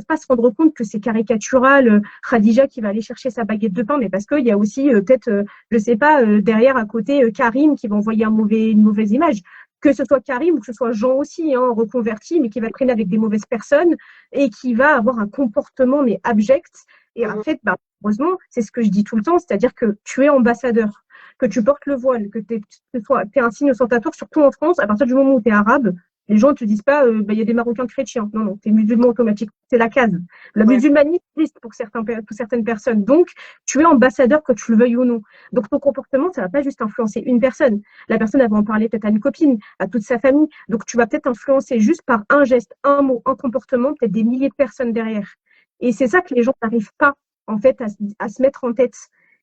pas se rendre compte que c'est caricatural, Khadija qui va aller chercher sa baguette de pain, mais parce qu'il y a aussi peut-être, je sais pas, derrière à côté Karim qui va envoyer une mauvaise image. Que ce soit Karim ou que ce soit Jean aussi, hein, reconverti, mais qui va traîner avec des mauvaises personnes et qui va avoir un comportement mais abject. Et en Mhm. fait, bah, heureusement, c'est ce que je dis tout le temps, c'est-à-dire que tu es ambassadeur, que tu portes le voile, que tu es un signe ostentatoire, surtout en France, à partir du moment où tu es arabe, les gens ne te disent pas, bah, y a des Marocains chrétiens. Non, non, tu es musulman automatique. C'est la case. La Ouais. musulmanie existe pour certaines personnes. Donc, tu es ambassadeur, que tu le veuilles ou non. Donc, ton comportement, ça va pas juste influencer une personne. La personne, elle va en parler peut-être à une copine, à toute sa famille. Donc, tu vas peut-être influencer juste par un geste, un mot, un comportement, peut-être des milliers de personnes derrière. Et c'est ça que les gens n'arrivent pas, en fait, à se mettre en tête.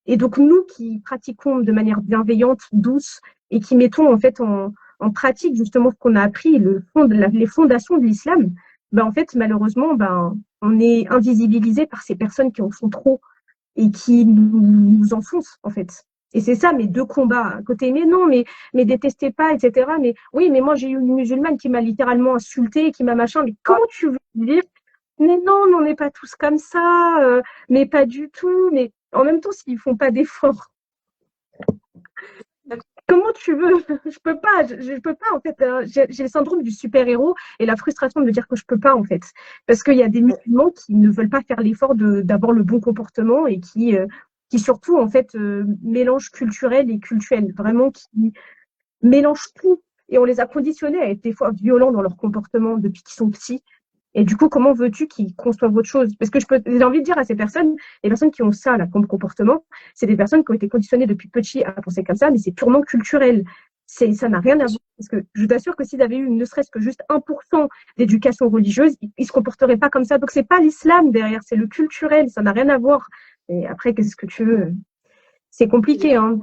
Et donc, nous qui pratiquons de manière bienveillante, douce, et qui mettons en fait en pratique justement ce qu'on a appris, les fondations de l'islam, ben, en fait, malheureusement, ben, on est invisibilisé par ces personnes qui en font trop et qui nous enfoncent, en fait. Et c'est ça mes deux combats à côté. Mais non, mais détestez pas, etc. Mais oui, mais moi j'ai eu une musulmane qui m'a littéralement insultée, qui m'a machin. Mais Ah, comment tu veux dire? Mais non, on n'est pas tous comme ça, mais pas du tout. Mais en même temps, s'ils font pas d'efforts, d'accord. comment tu veux? Je peux pas, je peux pas en fait. J'ai le syndrome du super-héros et la frustration de me dire que je peux pas en fait, parce qu'il y a des musulmans qui ne veulent pas faire l'effort d'avoir le bon comportement et qui surtout en fait mélangent culturel et cultuel, vraiment qui mélangent tout. Et on les a conditionnés à être des fois violents dans leur comportement depuis qu'ils sont petits. Et du coup, comment veux-tu qu'ils conçoivent autre chose? Parce que j'ai envie de dire à ces personnes, les personnes qui ont ça là, comme comportement, c'est des personnes qui ont été conditionnées depuis petit à penser comme ça, mais c'est purement culturel. Ça n'a rien à voir. Parce que je t'assure que s'ils avaient eu ne serait-ce que juste 1% d'éducation religieuse, ils ne se comporteraient pas comme ça. Donc, c'est pas l'islam derrière, c'est le culturel, ça n'a rien à voir. Et après, qu'est-ce que tu veux? C'est compliqué, hein.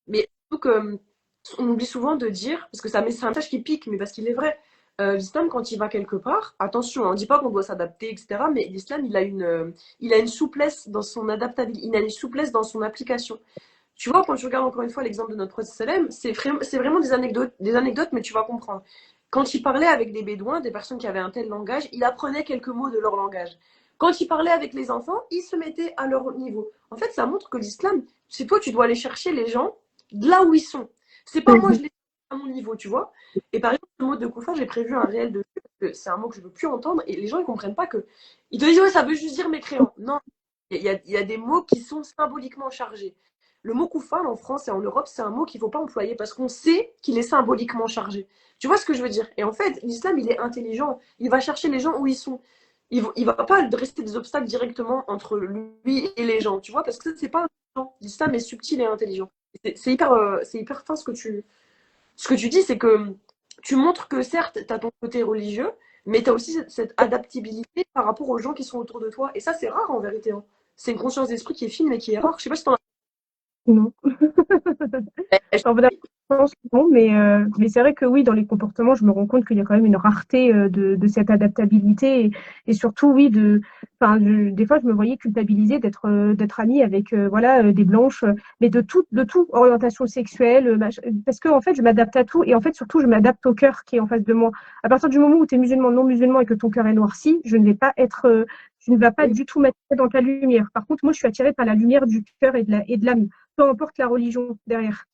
Mais surtout que, on oublie souvent de dire, parce que c'est un message qui pique, mais parce qu'il est vrai. L'islam, quand il va quelque part, attention, on ne dit pas qu'on doit s'adapter, etc. Mais l'islam, il a une souplesse dans son adaptabilité, il a une souplesse dans son application. Tu vois, quand tu regardes encore une fois l'exemple de notre prophète sallam, c'est vraiment des anecdotes, mais tu vas comprendre. Quand il parlait avec des bédouins, des personnes qui avaient un tel langage, il apprenait quelques mots de leur langage. Quand il parlait avec les enfants, il se mettait à leur niveau. En fait, ça montre que l'islam, c'est toi, tu dois aller chercher les gens de là où ils sont. C'est pas moi, je les à mon niveau, tu vois. Et par exemple, le mot de Koufa, j'ai prévu un réel de c'est un mot que je veux plus entendre et les gens ils comprennent pas que. Ils te disent, ouais, ça veut juste dire mécréant. Non, il y a des mots qui sont symboliquement chargés. Le mot koufar en France et en Europe, c'est un mot qu'il ne faut pas employer parce qu'on sait qu'il est symboliquement chargé. Tu vois ce que je veux dire? Et en fait, l'islam, il est intelligent. Il va chercher les gens où ils sont. Il va pas rester des obstacles directement entre lui et les gens, tu vois, parce que c'est pas intelligent. L'islam est subtil et intelligent. C'est hyper fin ce que tu dis, c'est que tu montres que certes, tu as ton côté religieux, mais tu as aussi cette adaptabilité par rapport aux gens qui sont autour de toi. Et ça, c'est rare en vérité, hein. C'est une conscience d'esprit qui est fine, mais qui est rare. Je sais pas si t'en as. Non. Eh, Enfin, voilà. pense que non, mais c'est vrai que oui, dans les comportements, je me rends compte qu'il y a quand même une rareté de cette adaptabilité et surtout, oui, enfin, des fois, je me voyais culpabiliser d'être amie avec, voilà, des blanches, mais de tout, orientation sexuelle, parce que en fait, je m'adapte à tout et en fait, surtout, je m'adapte au cœur qui est en face de moi. À partir du moment où tu es musulman, non musulman et que ton cœur est noirci, je ne vais pas être, tu ne vas pas Oui. du tout m'attirer dans ta lumière. Par contre, moi, je suis attirée par la lumière du cœur et de l'âme, peu importe la religion derrière.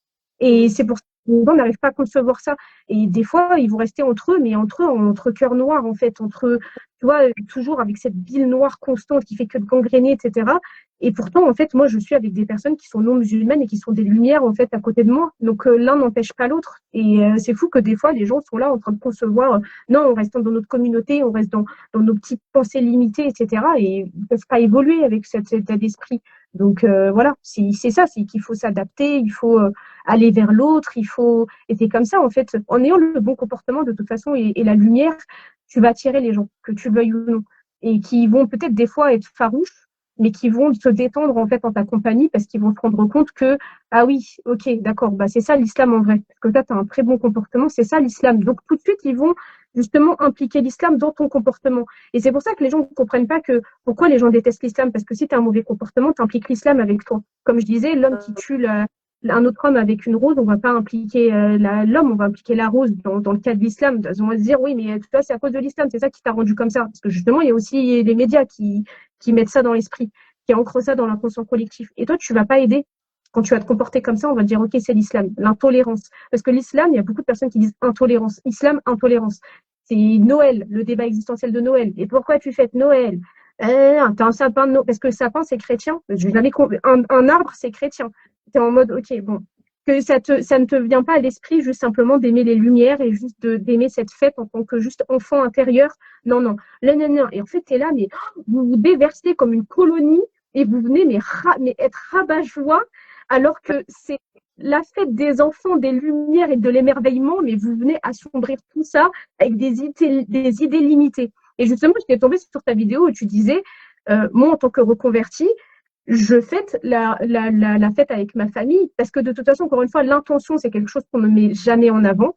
Et Mhm. c'est pour ça que les gens n'arrivent pas à concevoir ça. Et des fois, ils vont rester entre eux, mais entre eux, entre cœur noir, en fait, entre, tu vois, toujours avec cette bile noire constante qui fait que de gangréner, etc. Et pourtant, en fait, moi, je suis avec des personnes qui sont non musulmanes et qui sont des lumières, en fait, à côté de moi. Donc, l'un n'empêche pas l'autre. Et c'est fou que des fois, les gens sont là en train de concevoir, non, on reste dans notre communauté, on reste dans nos petites pensées limitées, etc. Et ils ne peuvent pas évoluer avec cet état d'esprit. Donc, voilà, c'est ça, c'est qu'il faut s'adapter, il faut aller vers l'autre, il faut. Et c'est comme ça, en fait, en ayant le bon comportement, de toute façon, et la lumière, tu vas attirer les gens, que tu veuilles ou non. Et qui vont peut-être des fois être farouches, mais qui vont se détendre, en fait, en ta compagnie, parce qu'ils vont se rendre compte que, ah oui, ok, d'accord, bah, c'est ça l'islam en vrai. Parce que toi, tu as un très bon comportement, c'est ça l'islam. Donc, tout de suite, ils vont justement impliquer l'islam dans ton comportement. Et c'est pour ça que les gens ne comprennent pas que pourquoi les gens détestent l'islam, parce que si tu as un mauvais comportement, tu impliques l'islam avec toi. Comme je disais, l'homme qui tue un autre homme avec une rose, on va pas impliquer l'homme, on va impliquer la rose dans le cas de l'islam. On va se dire, oui, mais toi, c'est à cause de l'islam, c'est ça qui t'a rendu comme ça. Parce que justement, il y a aussi les médias qui mettent ça dans l'esprit, qui ancrent ça dans l'inconscient collectif. Et toi, tu vas pas aider. Quand tu vas te comporter comme ça, on va te dire, OK, c'est l'islam, l'intolérance. Parce que l'islam, il y a beaucoup de personnes qui disent intolérance. Islam, intolérance. C'est Noël, le débat existentiel de Noël. Et pourquoi tu fêtes Noël? T'as un sapin de Noël. Parce que le sapin, c'est chrétien. Un arbre, c'est chrétien. T'es en mode, ok, bon, que ça ne te vient pas à l'esprit juste simplement d'aimer les lumières et juste d'aimer cette fête en tant que juste enfant intérieur. Non, non, non, non. Et en fait, t'es là, mais vous vous déversez comme une colonie et vous venez mais être rabat-joie alors que c'est la fête des enfants, des lumières et de l'émerveillement, mais vous venez assombrir tout ça avec des idées limitées. Et justement, j'étais tombée sur ta vidéo où tu disais, moi, en tant que reconvertie, je fête la fête avec ma famille parce que de toute façon, encore une fois, l'intention, c'est quelque chose qu'on ne met jamais en avant.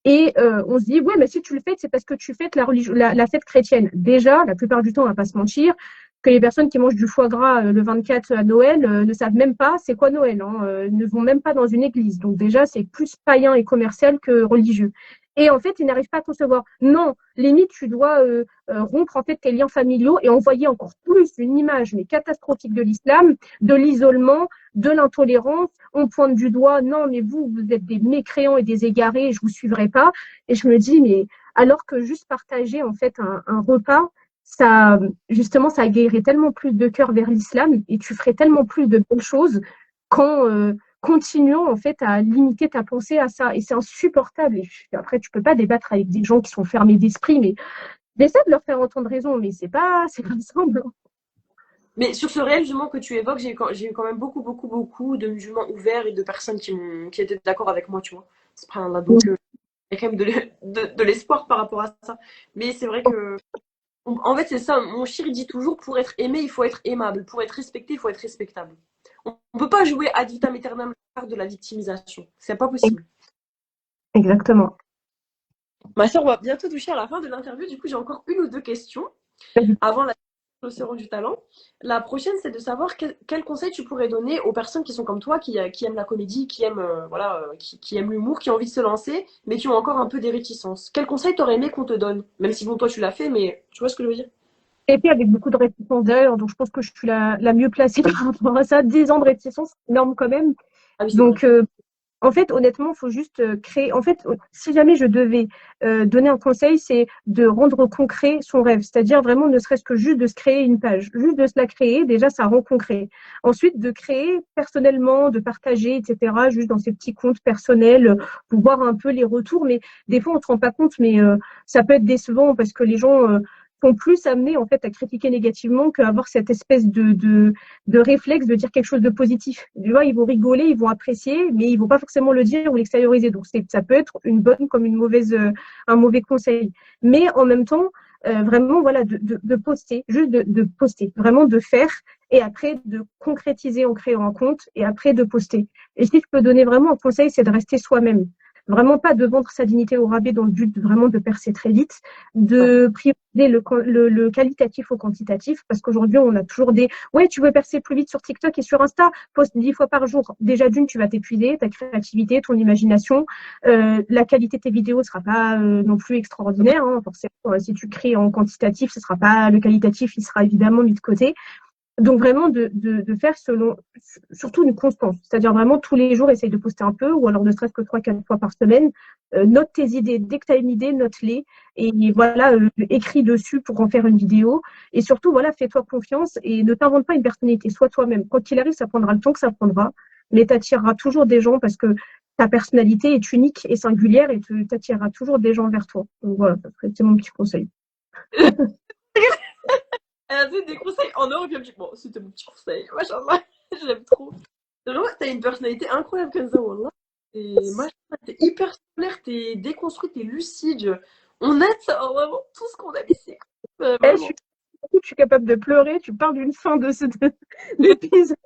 Et on se dit, ouais, mais si tu le fêtes, c'est parce que tu fêtes la fête chrétienne. Déjà, la plupart du temps, on va pas se mentir, que les personnes qui mangent du foie gras le 24 à Noël ne savent même pas c'est quoi Noël, hein, ne vont même pas dans une église. Donc déjà, c'est plus païen et commercial que religieux. Et en fait, ils n'arrivent pas à concevoir. Non, limite, tu dois rompre en fait tes liens familiaux et envoyer encore plus une image mais catastrophique de l'islam, de l'isolement, de l'intolérance. On pointe du doigt, non, mais vous êtes des mécréants et des égarés, je vous suivrai pas. Et je me dis, mais alors que juste partager en fait un repas, ça, justement, ça guérirait tellement plus de cœur vers l'islam et tu ferais tellement plus de belles choses qu'en continuant en fait à limiter ta pensée à ça. Et c'est insupportable. Et après, tu peux pas débattre avec des gens qui sont fermés d'esprit, mais j'essaie de leur faire entendre raison, mais c'est pas simple. Mais sur ce réel musulman que tu évoques, j'ai eu quand même beaucoup, beaucoup, beaucoup de musulmans ouverts et de personnes qui étaient d'accord avec moi, tu vois. Subhanallah. Donc, il y a quand même de l'espoir par rapport à ça. Mais c'est vrai que, en fait, c'est ça. Mon chéri dit toujours, pour être aimé, il faut être aimable. Pour être respecté, il faut être respectable. On ne peut pas jouer ad vitam aeternam de la victimisation. C'est pas possible. Exactement. Ma soeur, on va bientôt toucher à la fin de l'interview. Du coup, j'ai encore une ou deux questions avant la l'océan du talent. La prochaine, c'est de savoir quel conseil tu pourrais donner aux personnes qui sont comme toi, qui aiment la comédie, qui aiment voilà, qui aiment l'humour, qui ont envie de se lancer, mais qui ont encore un peu des réticences. Quel conseil t'aurais aimé qu'on te donne? Même si bon, toi tu l'as fait, mais tu vois ce que je veux dire? J'ai été avec beaucoup de réticence d'ailleurs, donc je pense que je suis la mieux placée par rapport à ça. 10 ans de réticence, c'est énorme quand même. Ah oui, c'est vrai. Donc, en fait, honnêtement, il faut juste créer. En fait, si jamais je devais donner un conseil, c'est de rendre concret son rêve. C'est-à-dire vraiment, ne serait-ce que juste de se créer une page. Juste de se la créer, déjà, ça rend concret. Ensuite, de créer personnellement, de partager, etc., juste dans ses petits comptes personnels, pour voir un peu les retours. Mais des fois, on ne se rend pas compte, mais ça peut être décevant parce que les gens sont plus amenés, en fait, à critiquer négativement qu'à avoir cette espèce de réflexe de dire quelque chose de positif. Tu vois, ils vont rigoler, ils vont apprécier, mais ils vont pas forcément le dire ou l'extérioriser. Donc, ça peut être une bonne comme une mauvaise, un mauvais conseil. Mais en même temps, vraiment, voilà, de poster, juste de poster, vraiment de faire, et après de concrétiser en créant un compte, et après de poster. Et si je peux donner vraiment un conseil, c'est de rester soi-même. Vraiment pas de vendre sa dignité au rabais dans le but vraiment de percer très vite, Ouais. de prioriser le qualitatif au quantitatif, parce qu'aujourd'hui, on a toujours des ouais, tu veux percer plus vite sur TikTok et sur Insta, poste 10 fois par jour. Déjà, d'une, tu vas t'épuiser, ta créativité, ton imagination. La qualité de tes vidéos ne sera pas non plus extraordinaire. Hein, forcément, si tu crées en quantitatif, ce sera pas le qualitatif, il sera évidemment mis de côté. Donc vraiment de faire selon surtout une constance, c'est-à-dire vraiment tous les jours essaye de poster un peu ou alors ne serait-ce que 3-4 fois par semaine. Note tes idées, dès que tu as une idée, note-les et voilà, écris dessus pour en faire une vidéo et surtout voilà, fais-toi confiance et ne t'invente pas une personnalité, sois toi-même. Quoi qu'il arrive, ça prendra le temps que ça prendra, mais tu attireras toujours des gens parce que ta personnalité est unique et singulière et tu attireras toujours des gens vers toi. Donc voilà, c'est mon petit conseil. Elle a donné des conseils en or et puis elle me dit, bon, c'était mon petit conseil. Machallah, j'aime trop. C'est vraiment que t'as une personnalité incroyable comme ça, Wallah. Et machallah, t'es hyper solaire, t'es déconstruite, t'es lucide. On aide ça, vraiment, tout ce qu'on a ici. Je Vraiment. suis je suis capable de pleurer. Tu parles d'une fin de l'épisode.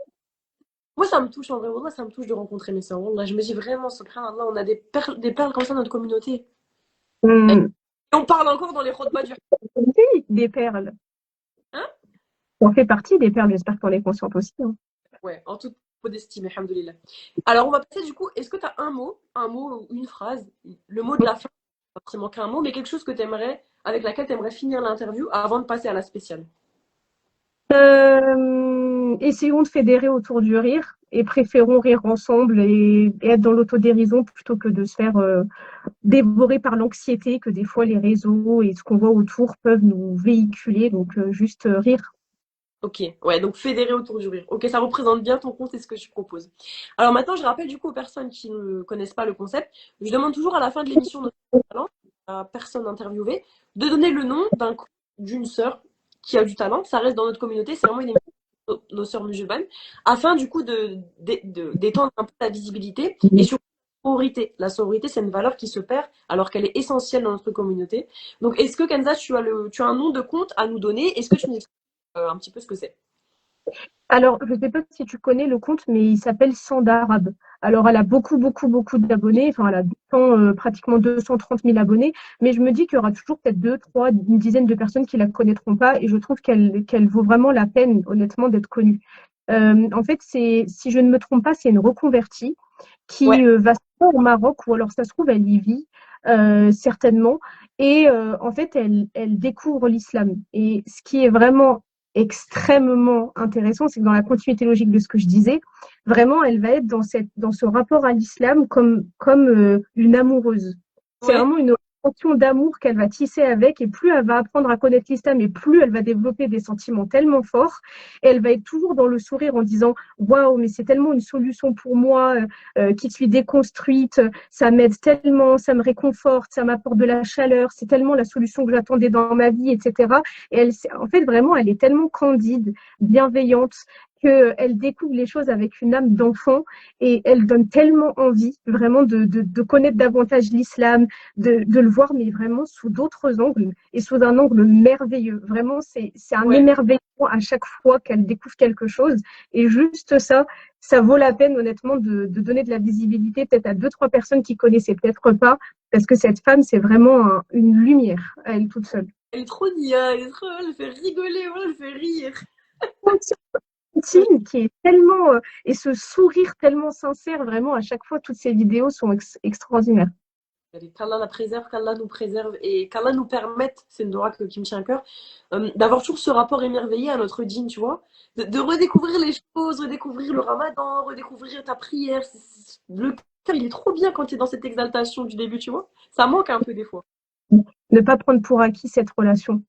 Moi, ça me touche en vrai, Wallah, ça me touche de rencontrer mes sœurs. Wallah, je me dis vraiment, subhanallah, on a des perles comme ça dans notre communauté. Et Hum, on parle encore dans les khutbahs du. oui, des perles. Hein? On fait partie des perles. J'espère qu'on est consciente aussi. Hein. Ouais, en toute modestie, mais alhamdoulilah. Alors, on va passer du coup, est-ce que tu as un mot ou une phrase, le mot de la fin, pas forcément qu'un mot, mais quelque chose que t'aimerais, avec laquelle tu aimerais finir l'interview avant de passer à la spéciale? Essayons de fédérer autour du rire et préférons rire ensemble et être dans l'autodérision plutôt que de se faire dévorer par l'anxiété que des fois les réseaux et ce qu'on voit autour peuvent nous véhiculer. Donc, juste rire. Ok, ouais, donc fédérer autour du rire. Ok, ça représente bien ton compte et ce que tu proposes. Alors maintenant, je rappelle du coup aux personnes qui ne connaissent pas le concept, je demande toujours à la fin de l'émission de talent, à la personne interviewée, de donner le nom d'une sœur qui a du talent. Ça reste dans notre communauté, c'est vraiment une émission de nos sœurs musulmanes, afin du coup d'étendre un peu la visibilité et surtout la sororité. La sororité, c'est une valeur qui se perd alors qu'elle est essentielle dans notre communauté. Donc, est-ce que Kenza, tu as un nom de compte à nous donner? Est-ce que tu nous un petit peu ce que c'est? Alors, je ne sais pas si tu connais le compte, mais il s'appelle Sandarabe. Alors, elle a beaucoup, beaucoup, beaucoup d'abonnés. Enfin, elle a pratiquement 230 000 abonnés. Mais je me dis qu'il y aura toujours peut-être deux, trois, une dizaine de personnes qui la connaîtront pas. Et je trouve qu'elle vaut vraiment la peine, honnêtement, d'être connue. En fait, si je ne me trompe pas, c'est une reconvertie qui Ouais, va soit au Maroc ou alors ça se trouve, elle y vit certainement. Et en fait, elle découvre l'islam. Et ce qui est vraiment extrêmement intéressant, c'est que dans la continuité logique de ce que je disais, vraiment, elle va être dans ce rapport à l'islam comme une amoureuse. C'est ouais. vraiment une relation d'amour qu'elle va tisser avec, et plus elle va apprendre à connaître l'islam, et plus elle va développer des sentiments tellement forts, et elle va être toujours dans le sourire en disant waouh, mais c'est tellement une solution pour moi qui suis déconstruite, ça m'aide tellement, ça me réconforte, ça m'apporte de la chaleur, c'est tellement la solution que j'attendais dans ma vie, etc. Et elle, en fait, vraiment, elle est tellement candide, bienveillante, qu'elle découvre les choses avec une âme d'enfant et elle donne tellement envie vraiment de connaître davantage l'islam, de le voir, mais vraiment sous d'autres angles et sous un angle merveilleux. Vraiment, c'est un Ouais, émerveillement à chaque fois qu'elle découvre quelque chose. Et juste ça vaut la peine honnêtement de donner de la visibilité peut-être à deux, trois personnes qui connaissaient peut-être pas, parce que cette femme, c'est vraiment une lumière à elle toute seule. elle est trop nia, elle est trop, elle fait rigoler, ouais, elle fait rire. Qui est tellement et ce sourire tellement sincère, vraiment à chaque fois, toutes ces vidéos sont extraordinaires. Qu'Allah la préserve, qu'Allah nous préserve et qu'Allah nous permette, c'est une doua qui me tient à cœur, d'avoir toujours ce rapport émerveillé à notre dîne, tu vois, de redécouvrir les choses, redécouvrir le ramadan, redécouvrir ta prière. Le cœur, il est trop bien quand tu es dans cette exaltation du début, tu vois. Ça manque un peu des fois. Ne pas prendre pour acquis cette relation.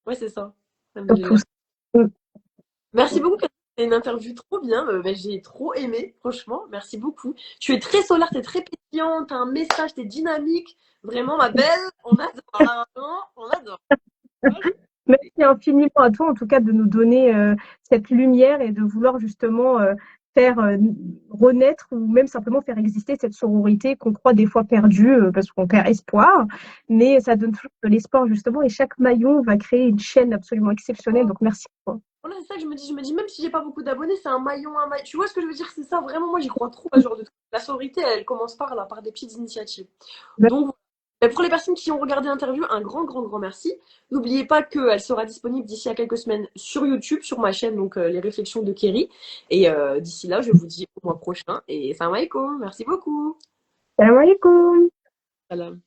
Ouais, c'est ça. Surtout Alhamdoulilah. ça. Merci beaucoup. C'était une interview trop bien. Ben, j'ai trop aimé, franchement. Merci beaucoup. Tu es très solaire, tu es très pétillante, tu as un message, tu es dynamique. Vraiment, ma belle, on adore. Là, vraiment, on adore. Merci infiniment à toi, en tout cas, de nous donner cette lumière et de vouloir justement faire renaître ou même simplement faire exister cette sororité qu'on croit des fois perdue parce qu'on perd espoir, mais ça donne toujours de l'espoir justement et chaque maillon va créer une chaîne absolument exceptionnelle. Donc merci à toi. Voilà, c'est ça que je me dis. Je me dis, même si j'ai pas beaucoup d'abonnés, c'est un maillon, un maillon. Tu vois ce que je veux dire? C'est ça, vraiment, moi, j'y crois trop à ce genre de truc. La sororité, elle commence par là, par des petites initiatives. Donc, pour les personnes qui ont regardé l'interview, un grand, grand, grand merci. N'oubliez pas qu'elle sera disponible d'ici à quelques semaines sur YouTube, sur ma chaîne, donc Les Réflexions de Kerry. Et d'ici là, je vous dis au mois prochain. Et salam alaikum, merci beaucoup. Salam alaikum. Salam.